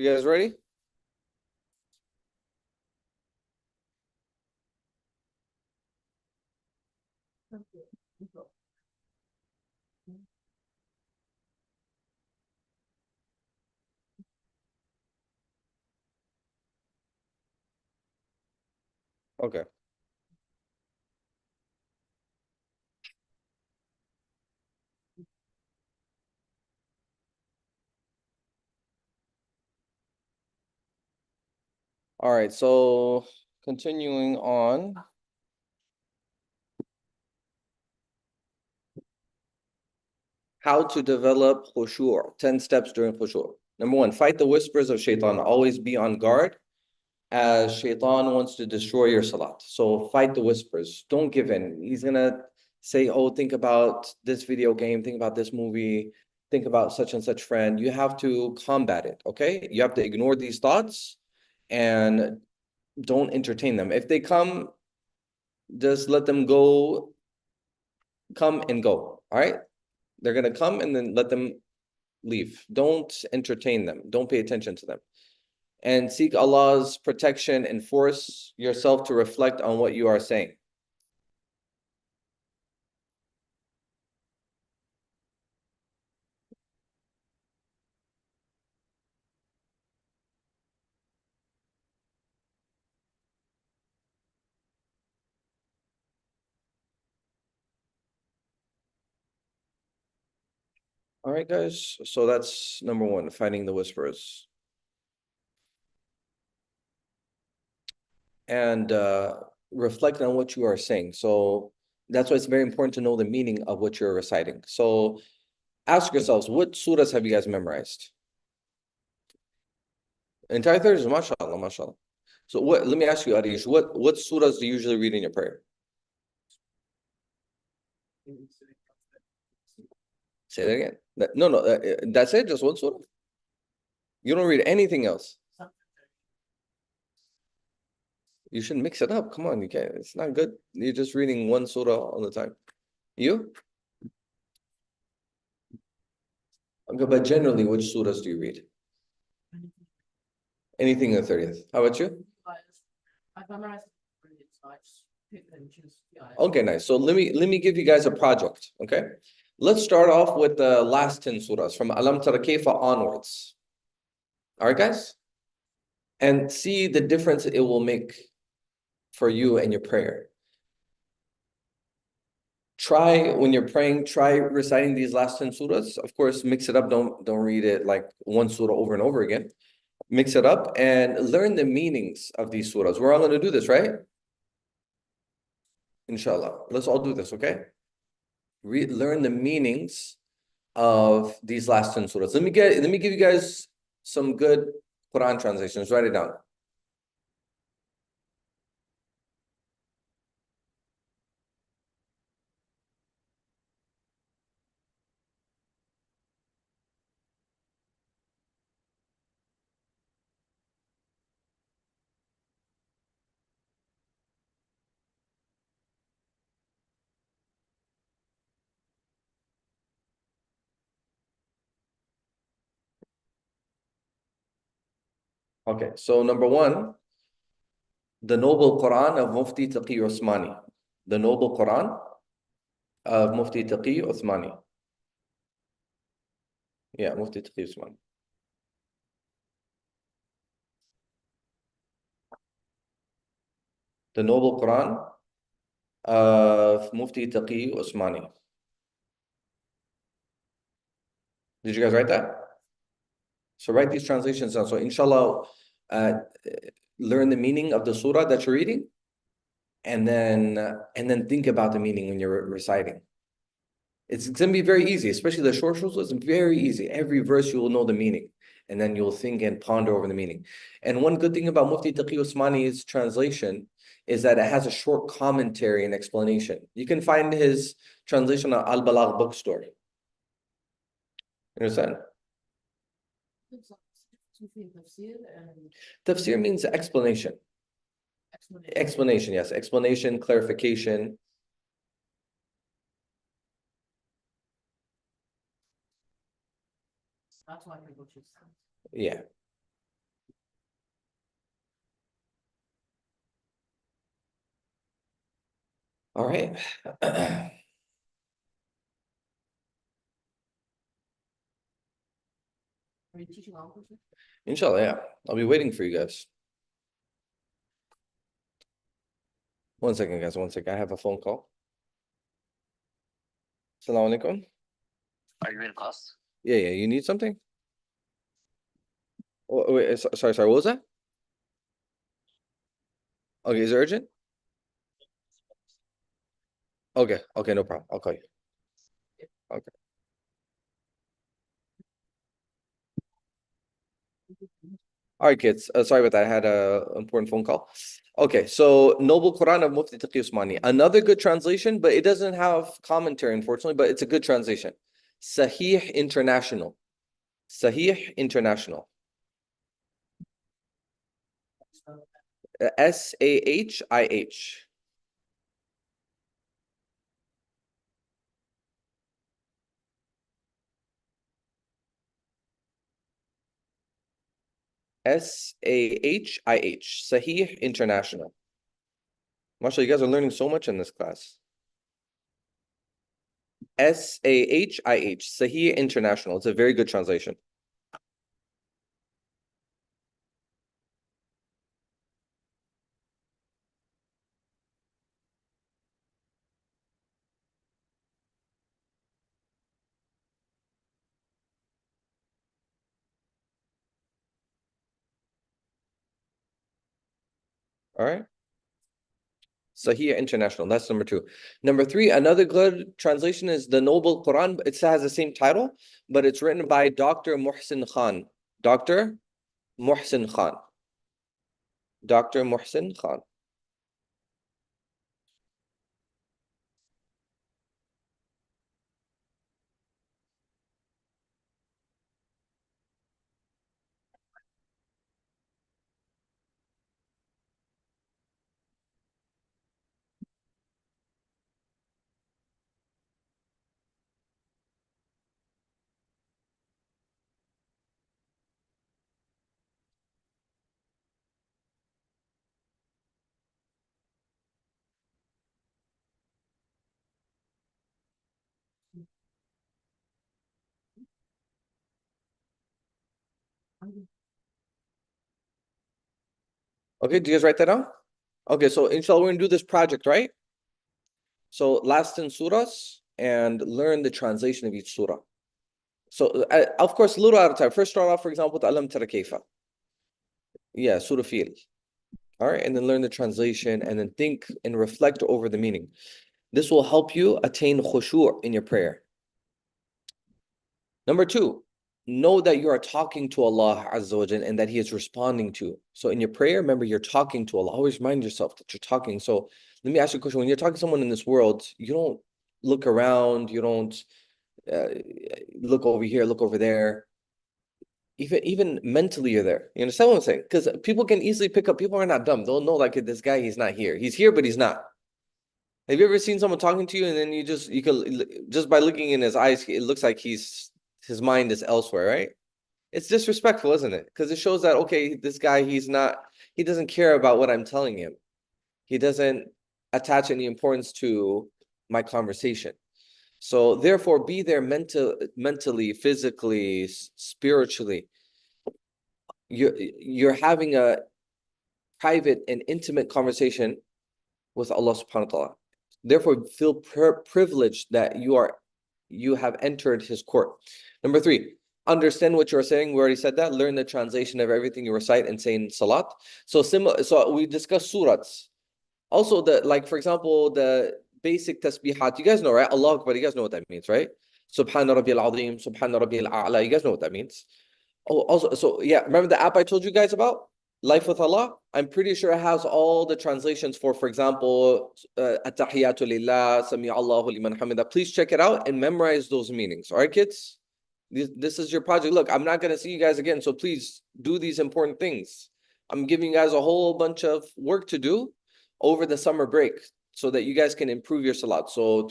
You guys ready? Okay. All right, so continuing on. How to develop khushu', 10 steps during khushu'. Number one, fight the whispers of shaitan. Always be on guard as shaitan wants to destroy your salat. So fight the whispers. Don't give in. He's gonna say, oh, think about this video game, think about this movie, think about such and such friend. You have to combat it, okay? You have to ignore these thoughts and don't entertain them. If they come, just let them go, come and go, all right? They're gonna come and then let them leave. Don't entertain them. Don't pay attention to them. And seek Allah's protection and force yourself to reflect on what you are saying. All right, guys. So that's number one, fighting the whispers. And reflect on what you are saying. So that's why it's very important to know the meaning of what you're reciting. So ask yourselves, what surahs have you guys memorized? Entire 30s, mashallah, mashallah. So what, let me ask you, Arish, what surahs do you usually read in your prayer? Say that again. No, that's it, just one surah? You don't read anything else? You should mix it up. Come on, you can't. It's not good. You're just reading one surah all the time. You? Okay, but generally, which surahs do you read? Anything in the 30th. How about you? I've memorized it, so I just pick and choose. Okay, nice. So let me give you guys a project. Okay, let's start off with the last 10 surahs from Alam Tara Kayfa onwards. All right, guys, and see the difference it will make for you and your prayer. Try when you're praying, try reciting these last 10 surahs. Of course, mix it up. Don't read it like one surah over and over again. Mix it up and learn the meanings of these surahs. We're all going to do this, right? Inshallah. Let's all do this, okay? Learn the meanings of these last 10 surahs. Let me give you guys some good Quran translations. Write it down. Okay, so number one, the Noble Quran of Mufti Taqi Usmani. The Noble Quran of Mufti Taqi Usmani. Yeah, Mufti Taqi Usmani. The Noble Quran of Mufti Taqi Usmani. Did you guys write that? So write these translations down. So inshallah, learn the meaning of the surah that you're reading, and then think about the meaning when you're reciting. It's gonna be very easy, especially the short surahs. It's very easy. Every verse you will know the meaning, and then you'll think and ponder over the meaning. And one good thing about Mufti Taqi Usmani's translation is that it has a short commentary and explanation. You can find his translation on Al Balagh bookstore. You understand? Tafsir means explanation. Explanation, yes. Explanation, clarification. That's why people choose. Yeah. All right. Are you teaching all Khushu? Inshallah, yeah. I'll be waiting for you guys. One second, guys. One second. I have a phone call. Assalamu alaikum. Are you in class? Yeah, yeah. You need something? Oh, wait, sorry. What was that? Okay, is it urgent? Okay, no problem. I'll call you. Okay. All right, kids. Sorry about that. I had a important phone call. Okay, so Noble Quran of Mufti Taqi Usmani. Another good translation, but it doesn't have commentary, unfortunately, but it's a good translation. Sahih International. Sahih International. Sahih. Sahih. Sahih International. Mashallah, you guys are learning so much in this class. Sahih. Sahih International. It's a very good translation. All right. Sahih International. That's number 2. Number 3, another good translation is the Noble Quran. It has the same title, but it's written by Dr. Muhsin Khan. Dr. Muhsin Khan. Dr. Muhsin Khan. Okay, do you guys write that down? Okay, so inshallah, we're going to do this project, right? So last 10 surahs and learn the translation of each surah. So, of course, a little at a time. First, start off, for example, with Alam Tara Kayfa. Yeah, Surah Fil. All right, and then learn the translation and then think and reflect over the meaning. This will help you attain khushu' in your prayer. Number 2, know that you are talking to Allah Azza wa Jal and that He is responding to you. So in your prayer, remember you're talking to Allah. Always remind yourself that you're talking. So let me ask you a question. When you're talking to someone in this world, you don't look around, you don't look over here, look over there. Even mentally you're there. You understand what I'm saying? Because people can easily pick up, people are not dumb. They'll know like this guy, he's not here. He's here, but he's not. Have you ever seen someone talking to you and then you can just by looking in his eyes, it looks like his mind is elsewhere, right? It's disrespectful, isn't it? Because it shows that, okay, this guy, he doesn't care about what I'm telling him. He doesn't attach any importance to my conversation. So therefore, be there mentally, physically, spiritually. You're having a private and intimate conversation with Allah subhanahu wa ta'ala. Therefore, feel privileged that you have entered His court. Number 3, understand what you're saying. We already said that. Learn the translation of everything you recite and say in salat. So we discussed surats. Also, for example, the basic tasbihat. You guys know, right? Allah Akbar. You guys know what that means, right? Subhana Rabbiyal Azim, Subhana Rabbiyal A'la. You guys know what that means. Oh, also, so yeah, remember the app I told you guys about? Life with Allah? I'm pretty sure it has all the translations for example, At-Tahiyatu Lillah, Sami Allahu Liman Hamida. Please check it out and memorize those meanings. All right, kids? This is your project. Look, I'm not going to see you guys again, so please do these important things. I'm giving you guys a whole bunch of work to do over the summer break so that you guys can improve your salat. So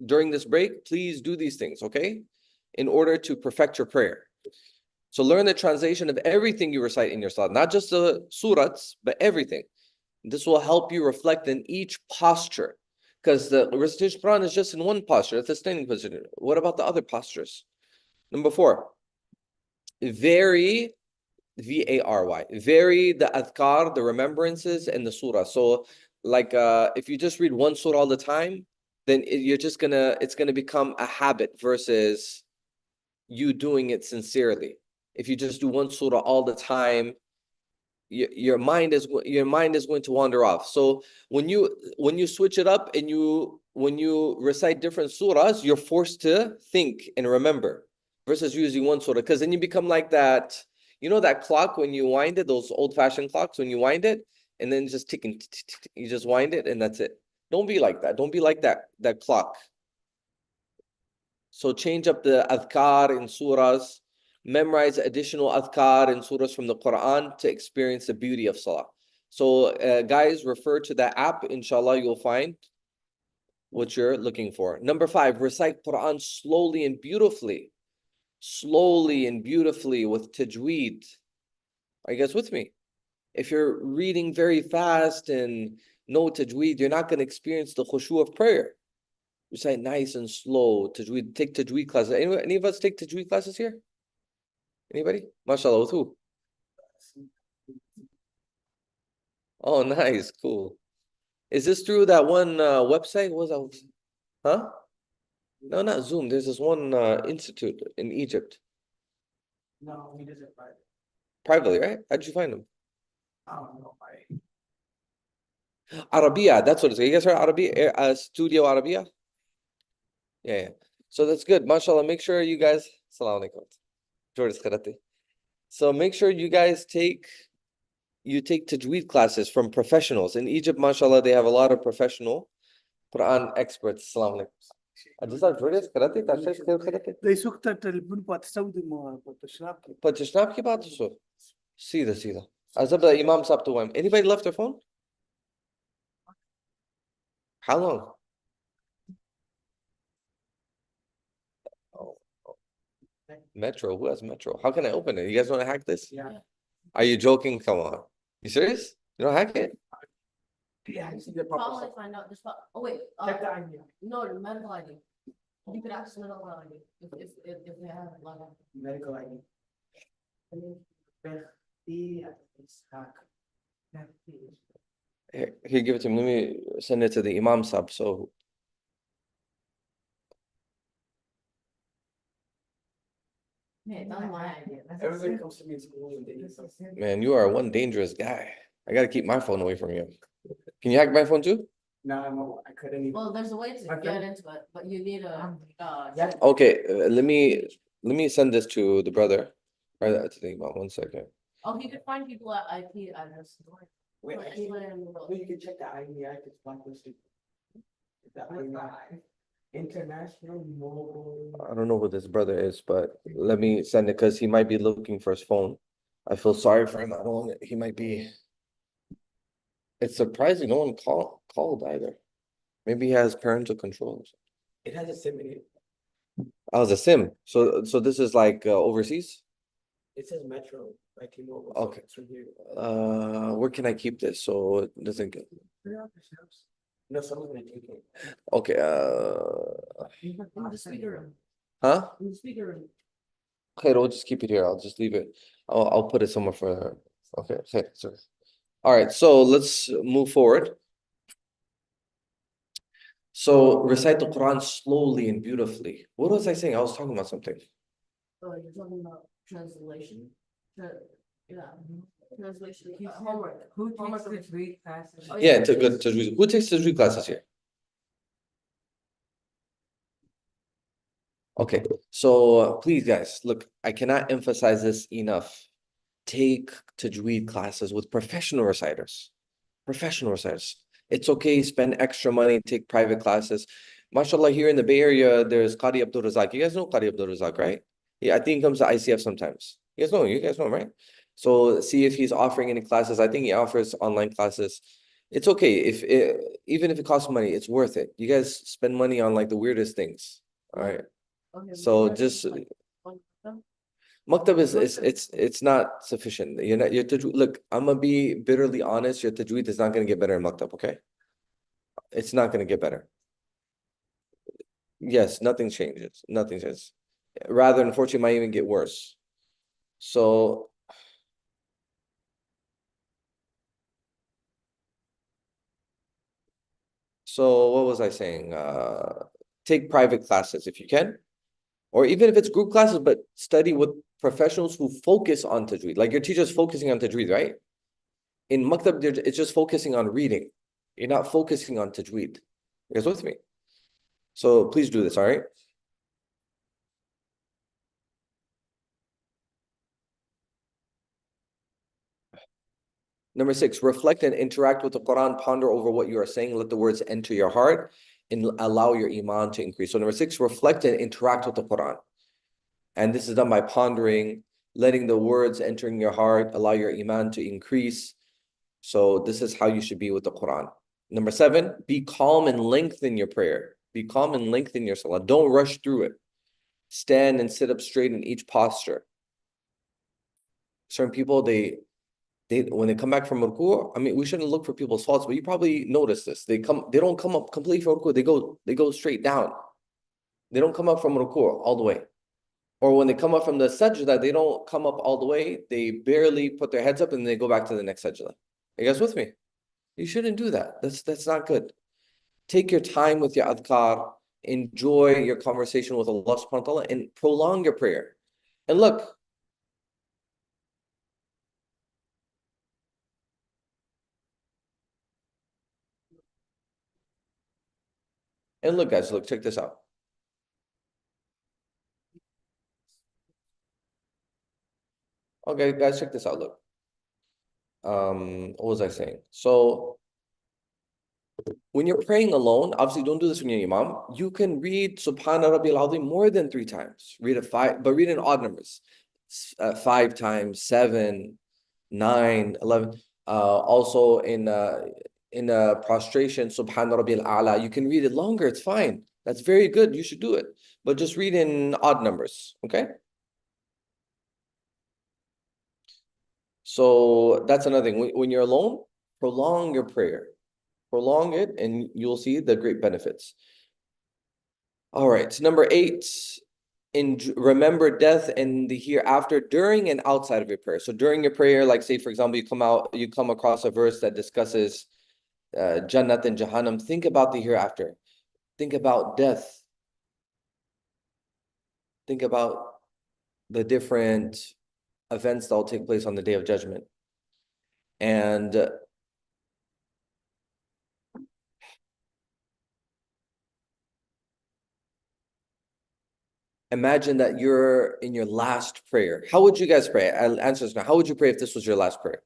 during this break, please do these things, okay? In order to perfect your prayer. So learn the translation of everything you recite in your salat, not just the surats, but everything. This will help you reflect in each posture. Because the recitation of Quran is just in one posture. That's the standing position. What about the other postures? Number 4, vary, V-A-R-Y, vary the adhkar, the remembrances, and the surah. So, like, if you just read one surah all the time, then it's gonna become a habit versus you doing it sincerely. If you just do one surah all the time, your mind is going to wander off. So when you switch it up and when you recite different surahs, you're forced to think and remember versus using one surah, because then you become like that. You know that clock when you wind it, those old-fashioned clocks when you wind it and then just ticking, you just wind it and that's it. Don't be like that. Don't be like that clock. So change up the adhkar in surahs, memorize additional adhkar and surahs from the Quran to experience the beauty of salah. So guys, refer to that app. Inshallah, you'll find what you're looking for. Number 5, recite Quran slowly and beautifully. Slowly and beautifully with tajweed. Are you guys with me? If you're reading very fast and no tajweed, you're not going to experience the khushu of prayer. Recite nice and slow. Tajweed, take tajweed classes. Any of us take tajweed classes here? Anybody? MashaAllah, with who? Oh, nice, cool. Is this through that one website? What was that? Huh? No, not Zoom. There's this one institute in Egypt. No, he does it private. Privately, right? How'd you find them? I don't know, Arabia, that's what it's. You guys heard Arabia? Studio Arabia? Yeah. So that's good. MashaAllah, make sure you guys. Assalamu alaikum. Jordan Karate. So make sure you guys take tajweed classes from professionals. In Egypt, mashallah, they have a lot of professional Quran experts. Assalamu alaikum. أجلس جوريس كراتي تعرفين كيف كراتي؟ They سكتت البن بتستخدم بتشرب. بتشناب كيف بعرفه؟ سيدا. أزبط الإمام صاب to him. Anybody left their phone? How long? Oh. Metro. Who has Metro? How can I open it? You guys want to hack this? Yeah. Are you joking? Come on. You serious? You don't hack it? Yeah, I see the Probably proper. find out this, oh wait, Check the ID. no, the medical ID. You could access medical ID if they have like. Medical ID. Here, give it to me. Let me send it to the Imam Sab. So, Yeah, that's my idea. Everybody comes to me in school and they need something. man, you are one dangerous guy. I gotta keep my phone away from you. Can you hack my phone too? No, I couldn't even. Well, there's a way to Okay. get into it, but you need a, Yeah. Okay, let me send this to the brother. Right to the Imam. 1 second. oh, he could find people at IP address. Wait, Or anywhere in the world. you can check the ID. I could blacklisted. The ID. International mobile. I don't know who this brother is, but let me send it because he might be looking for his phone. I feel sorry for him. I don't want it. He might be. It's surprising no one called either. Maybe he has parental controls. It has a SIM in it. Oh, it's a SIM. So this is like overseas? It says Metro, like T-Mobile. Okay. It's from here. Where can I keep this so it doesn't get? No, someone's gonna take it. Okay. In the speaker room, Huh? in the speaker room. Okay, we'll just keep it here. I'll just leave it. I'll put it somewhere for her. Okay. Sorry. All right. So let's move forward. So recite the Quran slowly and beautifully. What was I saying? I was talking about something. Oh, you're talking about translation? Yeah, translation, homework. Who Homework. takes the three classes? Oh, Yeah, to good tajweed. Who takes tajweed classes here? Okay, so please guys, look, I cannot emphasize this enough. Take tajweed classes with professional reciters. Professional reciters. It's okay, spend extra money, take private classes. MashaAllah, here in the Bay Area, there's Qadi Abdul Razak. You guys know Qadi Abdul Razak, right? Yeah, I think he comes to ICF sometimes. You guys know him, right? So see if he's offering any classes. I think he offers online classes. It's okay even if it costs money, it's worth it. You guys spend money on like the weirdest things. All right. Okay, So well, just like, one of them. Maktab it's not sufficient. You're not your tajweed. Look, I'm gonna be bitterly honest. Your tajweed is not gonna get better in Maktab, okay? It's not gonna get better. Yes, nothing changes. Nothing changes. Rather, unfortunately, it might even get worse. So what was I saying? Take private classes if you can, or even if it's group classes, but study with professionals who focus on tajweed. Like your teacher's focusing on tajweed, right? In maktab, it's just focusing on reading. You're not focusing on tajweed. You guys with me? So please do this, all right? Number 6, reflect and interact with the Quran. Ponder over what you are saying. Let the words enter your heart and allow your iman to increase. So number 6, reflect and interact with the Quran. And this is done by pondering, letting the words entering your heart, allow your iman to increase. So this is how you should be with the Quran. Number 7, be calm and lengthen your prayer. Be calm and lengthen your salah. Don't rush through it. Stand and sit up straight in each posture. Certain people, they when they come back from ruku, I mean, we shouldn't look for people's faults, but you probably notice this. They don't come up completely from ruku. They go straight down. They don't come up from ruku all the way. Or when they come up from the sajda, they don't come up all the way. They barely put their heads up and they go back to the next sajda. Are you guys with me? You shouldn't do that. That's not good. Take your time with your adhkar. Enjoy your conversation with Allah subhanahu wa ta'ala and prolong your prayer. And look, guys, look, check this out. Okay, guys, check this out. Look. What was I saying? So when you're praying alone, obviously don't do this when you're imam. You can read Subhana Rabbil Azim more than 3 times. Read it 5, but read in odd numbers. 5 times, 7, 9, 11. Also in prostration, Subhana Rabbil A'la. You can read it longer. It's fine. That's very good. You should do it. But just read in odd numbers. Okay? So that's another thing. When you're alone, prolong your prayer. Prolong it, and you'll see the great benefits. All right, number 8, remember death and the hereafter during and outside of your prayer. So during your prayer, like say, for example, you come across a verse that discusses Jannat and Jahannam. Think about the hereafter. Think about death. Think about the different events that will take place on the Day of Judgment. And imagine that you're in your last prayer. How would you guys pray? I'll answer this now. How would you pray if this was your last prayer?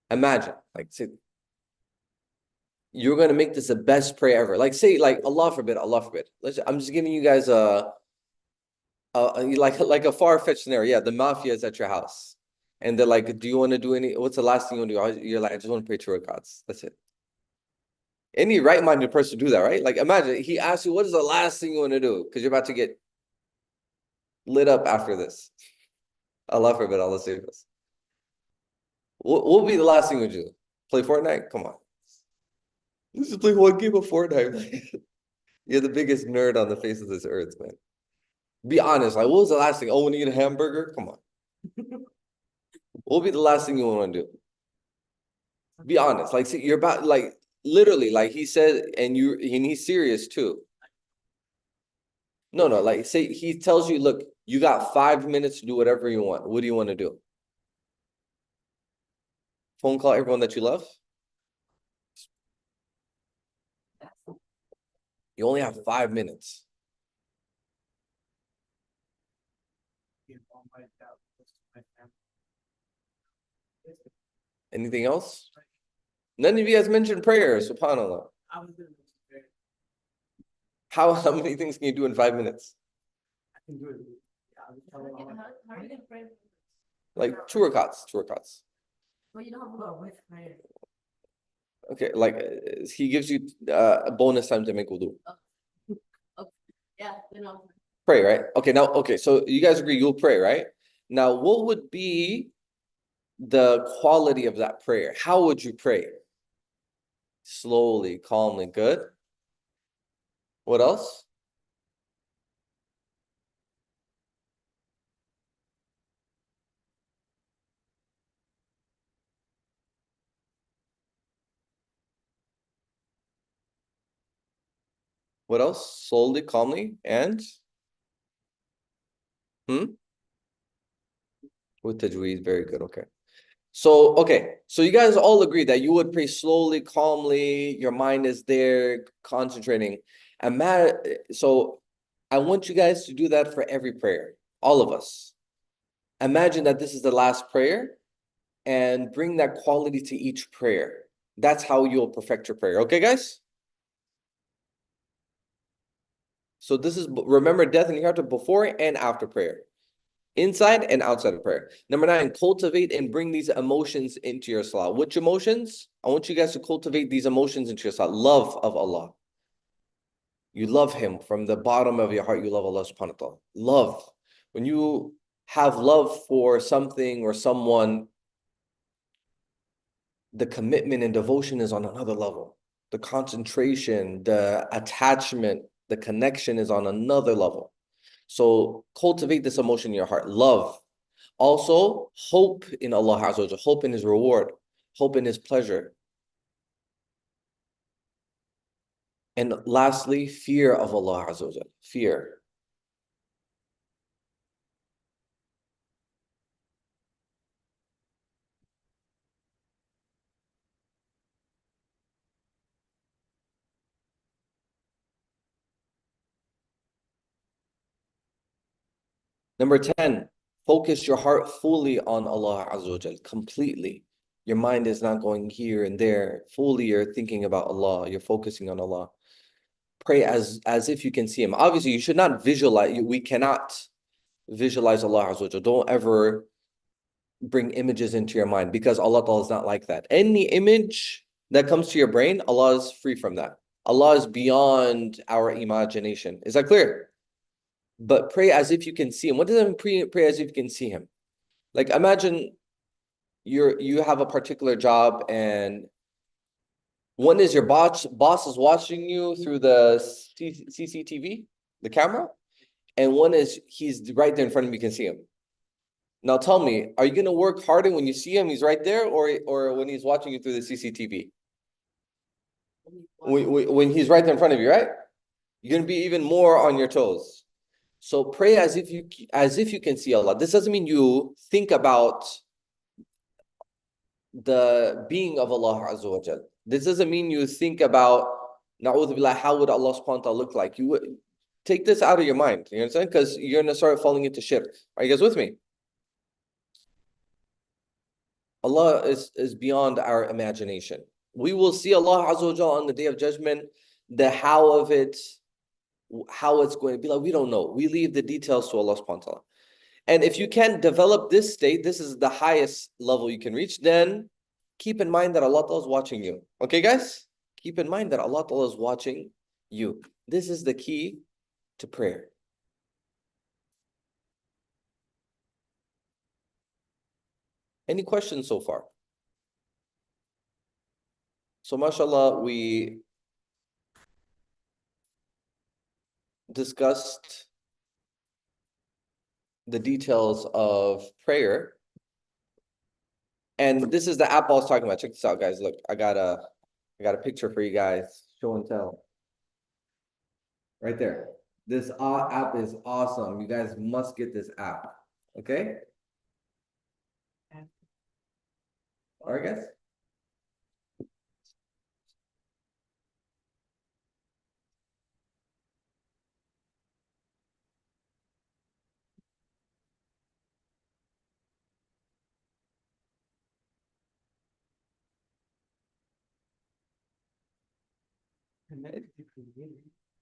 Imagine, like, say, you're going to make this the best prayer ever. Like, say, like, Allah forbid. I'm just giving you guys like a far-fetched scenario. Yeah, the mafia is at your house. And they're like, do you want to do what's the last thing you want to do? You're like, I just want to pray to our gods. That's it. Any right-minded person do that, right? Like, imagine, he asks you, what is the last thing you want to do? Because you're about to get lit up after this. Allah forbid, Allah save us. What will be the last thing you do? Play Fortnite? Come on. Let's just play one game of Fortnite. You're the biggest nerd on the face of this earth, man. Be honest. Like, what was the last thing? Oh, when you eat a hamburger? Come on. What will be the last thing you want to do? Be honest. Like, see, you're about, like, literally, like he said, and he's serious too. No, like, say he tells you, look, you got 5 minutes to do whatever you want. What do you want to do? Phone call everyone that you love? You only have 5 minutes. Anything else? None of you guys mentioned prayer, subhanAllah. How many things can you do in 5 minutes? I can do it. How are you gonna pray? Like 2 rakats. Well, you don't have to go with prayer. Okay, like he gives you a bonus time to make wudu. Yeah, you know. Pray, right? Okay, so you guys agree you'll pray, right? Now, what would be the quality of that prayer? How would you pray? Slowly, calmly, good. What else? What else? Slowly, calmly, and with tajweed. Very good. Okay. So, okay. So you guys all agree that you would pray slowly, calmly, your mind is there, concentrating. And so I want you guys to do that for every prayer, all of us. Imagine that this is the last prayer and bring that quality to each prayer. That's how you'll perfect your prayer. Okay, guys? So this is, remember death in your heart before and after prayer. Inside and outside of prayer. Number 9, cultivate and bring these emotions into your salah. Which emotions? I want you guys to cultivate these emotions into your salah. Love of Allah. You love Him from the bottom of your heart. You love Allah subhanahu wa ta'ala. Love. When you have love for something or someone, the commitment and devotion is on another level. The concentration, the attachment, the connection is on another level. So cultivate this emotion in your heart. Love. Also, hope in Allah Azza wa Jalla, hope in His reward, hope in His pleasure. And lastly, fear of Allah Azza wa Jalla, fear. Number 10, focus your heart fully on Allah Azza wa Jalla, completely. Your mind is not going here and there. Fully, you're thinking about Allah. You're focusing on Allah. Pray as if you can see Him. Obviously, you should not visualize. We cannot visualize Allah Azza wa Jalla. Don't ever bring images into your mind because Allah Ta'ala is not like that. Any image that comes to your brain, Allah is free from that. Allah is beyond our imagination. Is that clear? But pray as if you can see Him. What does that mean, pray as if you can see Him? Like imagine you have a particular job and one is your boss is watching you through the CCTV, the camera, and one is he's right there in front of you, you can see him. Now tell me, are you going to work harder when you see him, he's right there, or when he's watching you through the CCTV? When he's right there in front of you, right? You're going to be even more on your toes. So pray as if you can see Allah. This doesn't mean you think about the being of Allah Azza wa Jal. This doesn't mean you think about, na'udhu billah, how would Allah subhanahu wa ta'ala look like? You would take this out of your mind. You understand? Because you're going to start falling into shirk. Are you guys with me? Allah is beyond our imagination. We will see Allah Azza wa Jal on the Day of Judgment. The how of it, how it's going to be like, we don't know. We leave the details to Allah subhanahu wa ta'ala. And if you can't develop this state, this is the highest level you can reach, then keep in mind that Allah Ta'ala is watching you. Okay, guys? Keep in mind that Allah Ta'ala is watching you. This is the key to prayer. Any questions so far? So, mashallah, we discussed the details of prayer. And this is the app I was talking about. Check this out, guys. Look, I got a picture for you guys. Show and tell. Right there. This app is awesome. You guys must get this app. Okay? All right, guys?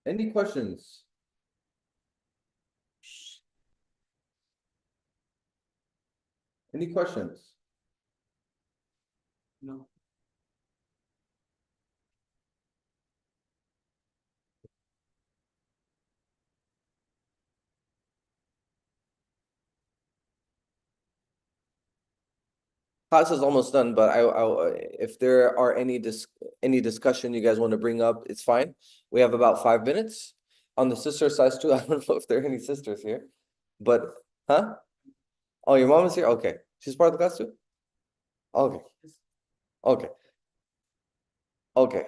Any questions? Any questions? No. Class is almost done, but if there are any discussion you guys want to bring up, it's fine. We have about 5 minutes. On the sister side too, I don't know if there are any sisters here, but huh? Oh, your mom is here? Okay. She's part of the class too? Okay. Okay. Okay.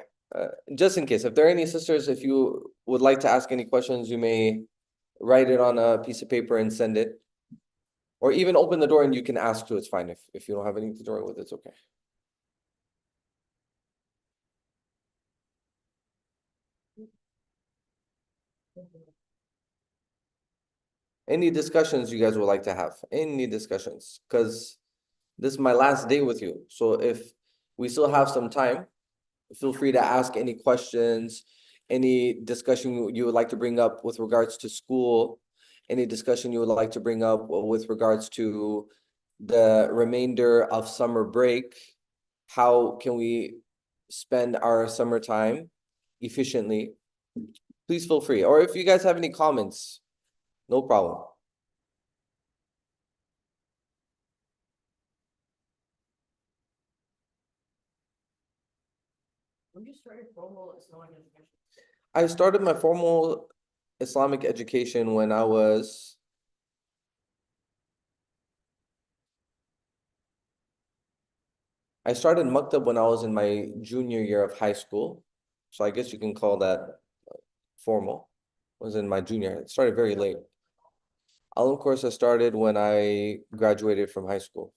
Just in case, if there are any sisters, if you would like to ask any questions, you may write it on a piece of paper and send it. Or even open the door and you can ask too, it's fine. If you don't have anything to join with, it's okay. Any discussions you guys would like to have? Any discussions? Because this is my last day with you. So if we still have some time, feel free to ask any questions, any discussion you would like to bring up with regards to school, any discussion you would like to bring up with regards to the remainder of summer break. How can we spend our summertime efficiently? Please feel free. Or if you guys have any comments, no problem. When you started formal Islamic education? I started my formal Islamic education when I started Maktab when I was in my junior year of high school. So I guess you can call that formal. I was in my junior. It started very late. Alim course I started when I graduated from high school.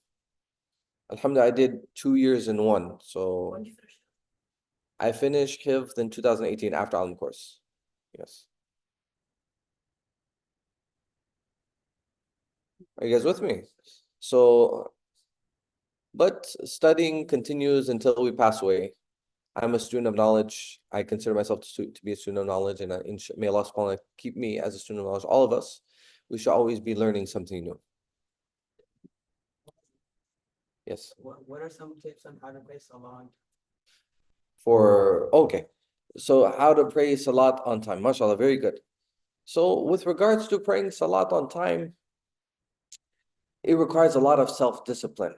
Alhamdulillah, I did 2 years in one. So When did you finish? I finished Hifz in 2018 after Alim course. Yes. Are you guys with me? So, but studying continues until we pass away. I'm a student of knowledge. I consider myself to be a student of knowledge, and may Allah subhanahu wa ta'ala keep me as a student of knowledge. All of us, we should always be learning something new. Yes. What are some tips on how to pray salat? Okay. So how to pray salat on time. MashaAllah, very good. So with regards to praying salat on time, it requires a lot of self-discipline.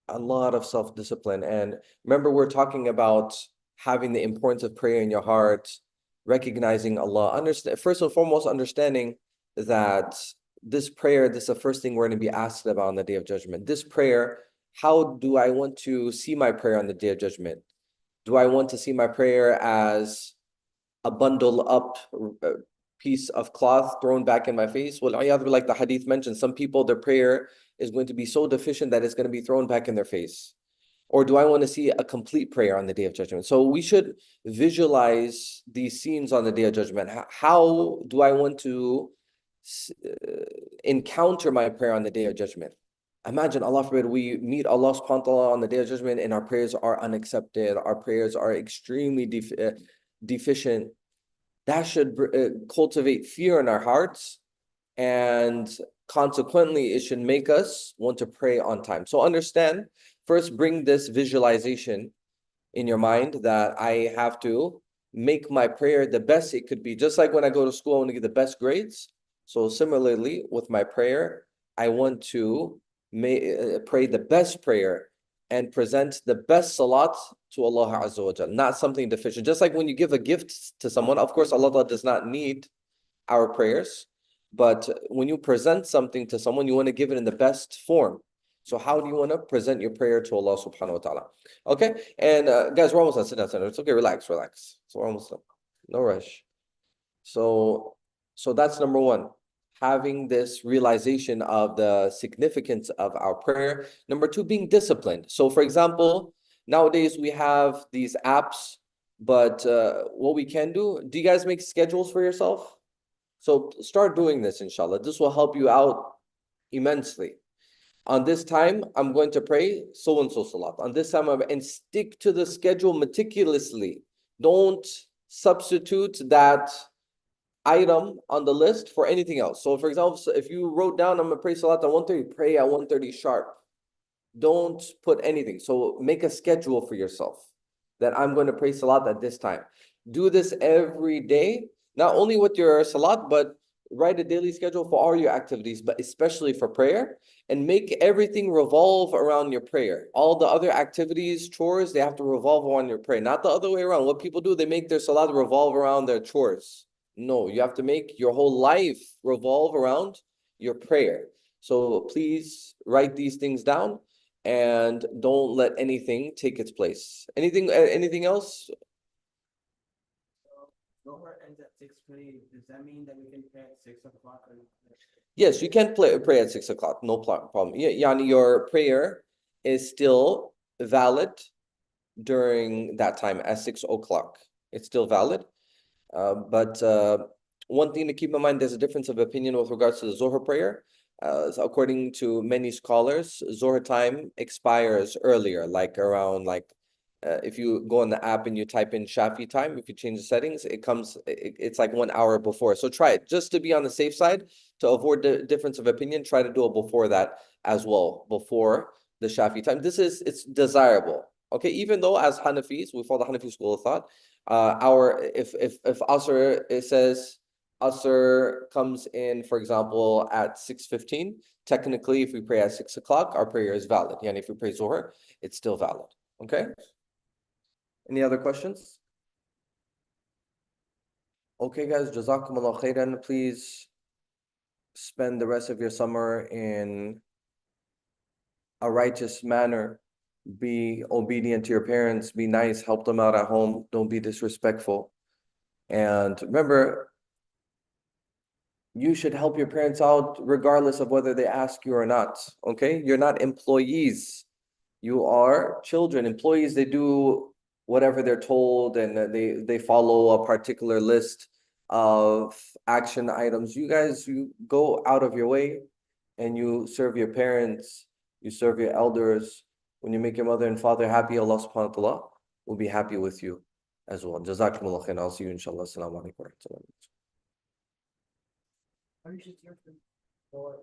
A lot of self-discipline. And remember, we're talking about having the importance of prayer in your heart, recognizing Allah. First and foremost, understanding that this prayer, this is the first thing we're going to be asked about on the Day of Judgment. This prayer, how do I want to see my prayer on the Day of Judgment? Do I want to see my prayer as a bundle up piece of cloth thrown back in my face? Well, like the hadith mentioned, some people, their prayer is going to be so deficient that it's going to be thrown back in their face. Or do I want to see a complete prayer on the Day of Judgment? So we should visualize these scenes on the Day of Judgment. How do I want to encounter my prayer on the Day of Judgment? Imagine, Allah forbid, we meet Allah subhanahu wa ta'ala on the Day of Judgment and our prayers are unaccepted, our prayers are extremely deficient. That should cultivate fear in our hearts, and consequently, it should make us want to pray on time. So understand, first bring this visualization in your mind that I have to make my prayer the best it could be. Just like when I go to school, I want to get the best grades. So similarly, with my prayer, I want to pray the best prayer and present the best salat to Allah Azza wa Jal, not something deficient. Just like when you give a gift to someone, of course, Allah does not need our prayers, but when you present something to someone, you want to give it in the best form. So how do you want to present your prayer to Allah subhanahu wa ta'ala? Okay, and guys, we're almost done. Sit down, sit down. It's okay, relax. So we're almost done. No rush. So that's number one, having this realization of the significance of our prayer. Number two, being disciplined. So for example, nowadays we have these apps, but what we can do you guys make schedules for yourself? So start doing this, inshallah. This will help you out immensely. On this time, I'm going to pray so-and-so salat. On this time, and stick to the schedule meticulously. Don't substitute that item on the list for anything else. So for example, if you wrote down, I'm going to pray salat at 1:30, pray at 1:30 sharp. Don't put anything. So make a schedule for yourself that I'm going to pray salat at this time. Do this every day, not only with your salat, but write a daily schedule for all your activities, but especially for prayer, and make everything revolve around your prayer. All the other activities, chores, they have to revolve around your prayer, not the other way around. What people do, they make their salat revolve around their chores. No, you have to make your whole life revolve around your prayer. So please write these things down and don't let anything take its place. Anything else? Zohar ends at 6:20. Does that mean that we can pray at 6 o'clock or? Yes, you can pray at 6 o'clock, no problem. Yeah, yani your prayer is still valid during that time at 6 o'clock. It's still valid. But one thing to keep in mind, there's a difference of opinion with regards to the Zohar prayer. So according to many scholars, Zohar time expires earlier, like around if you go on the app and you type in Shafi time, if you change the settings, it's like 1 hour before. So try it just to be on the safe side, to avoid the difference of opinion. Try to do it before that as well, before the Shafi time. It's desirable. Okay, even though as Hanafis, we follow the Hanafi school of thought, if Asr, it says Asr comes in, for example, at 6:15, technically if we pray at 6 o'clock, our prayer is valid. And if we pray Zohar, it's still valid. Okay? Any other questions? Okay, guys, Jazakumullah khairan. Please spend the rest of your summer in a righteous manner. Be obedient to your parents, be nice, help them out at home, don't be disrespectful. And remember, you should help your parents out regardless of whether they ask you or not. Okay? You're not employees. You are children. Employees, they do whatever they're told, and they follow a particular list of action items. You guys, you go out of your way and you serve your parents, you serve your elders. When you make your mother and father happy, Allah subhanahu wa ta'ala will be happy with you as well. Jazakumullah khair. I'll see you inshallah. Assalamu alaikum wa rahmatullahi wa barakatuh. How do you just or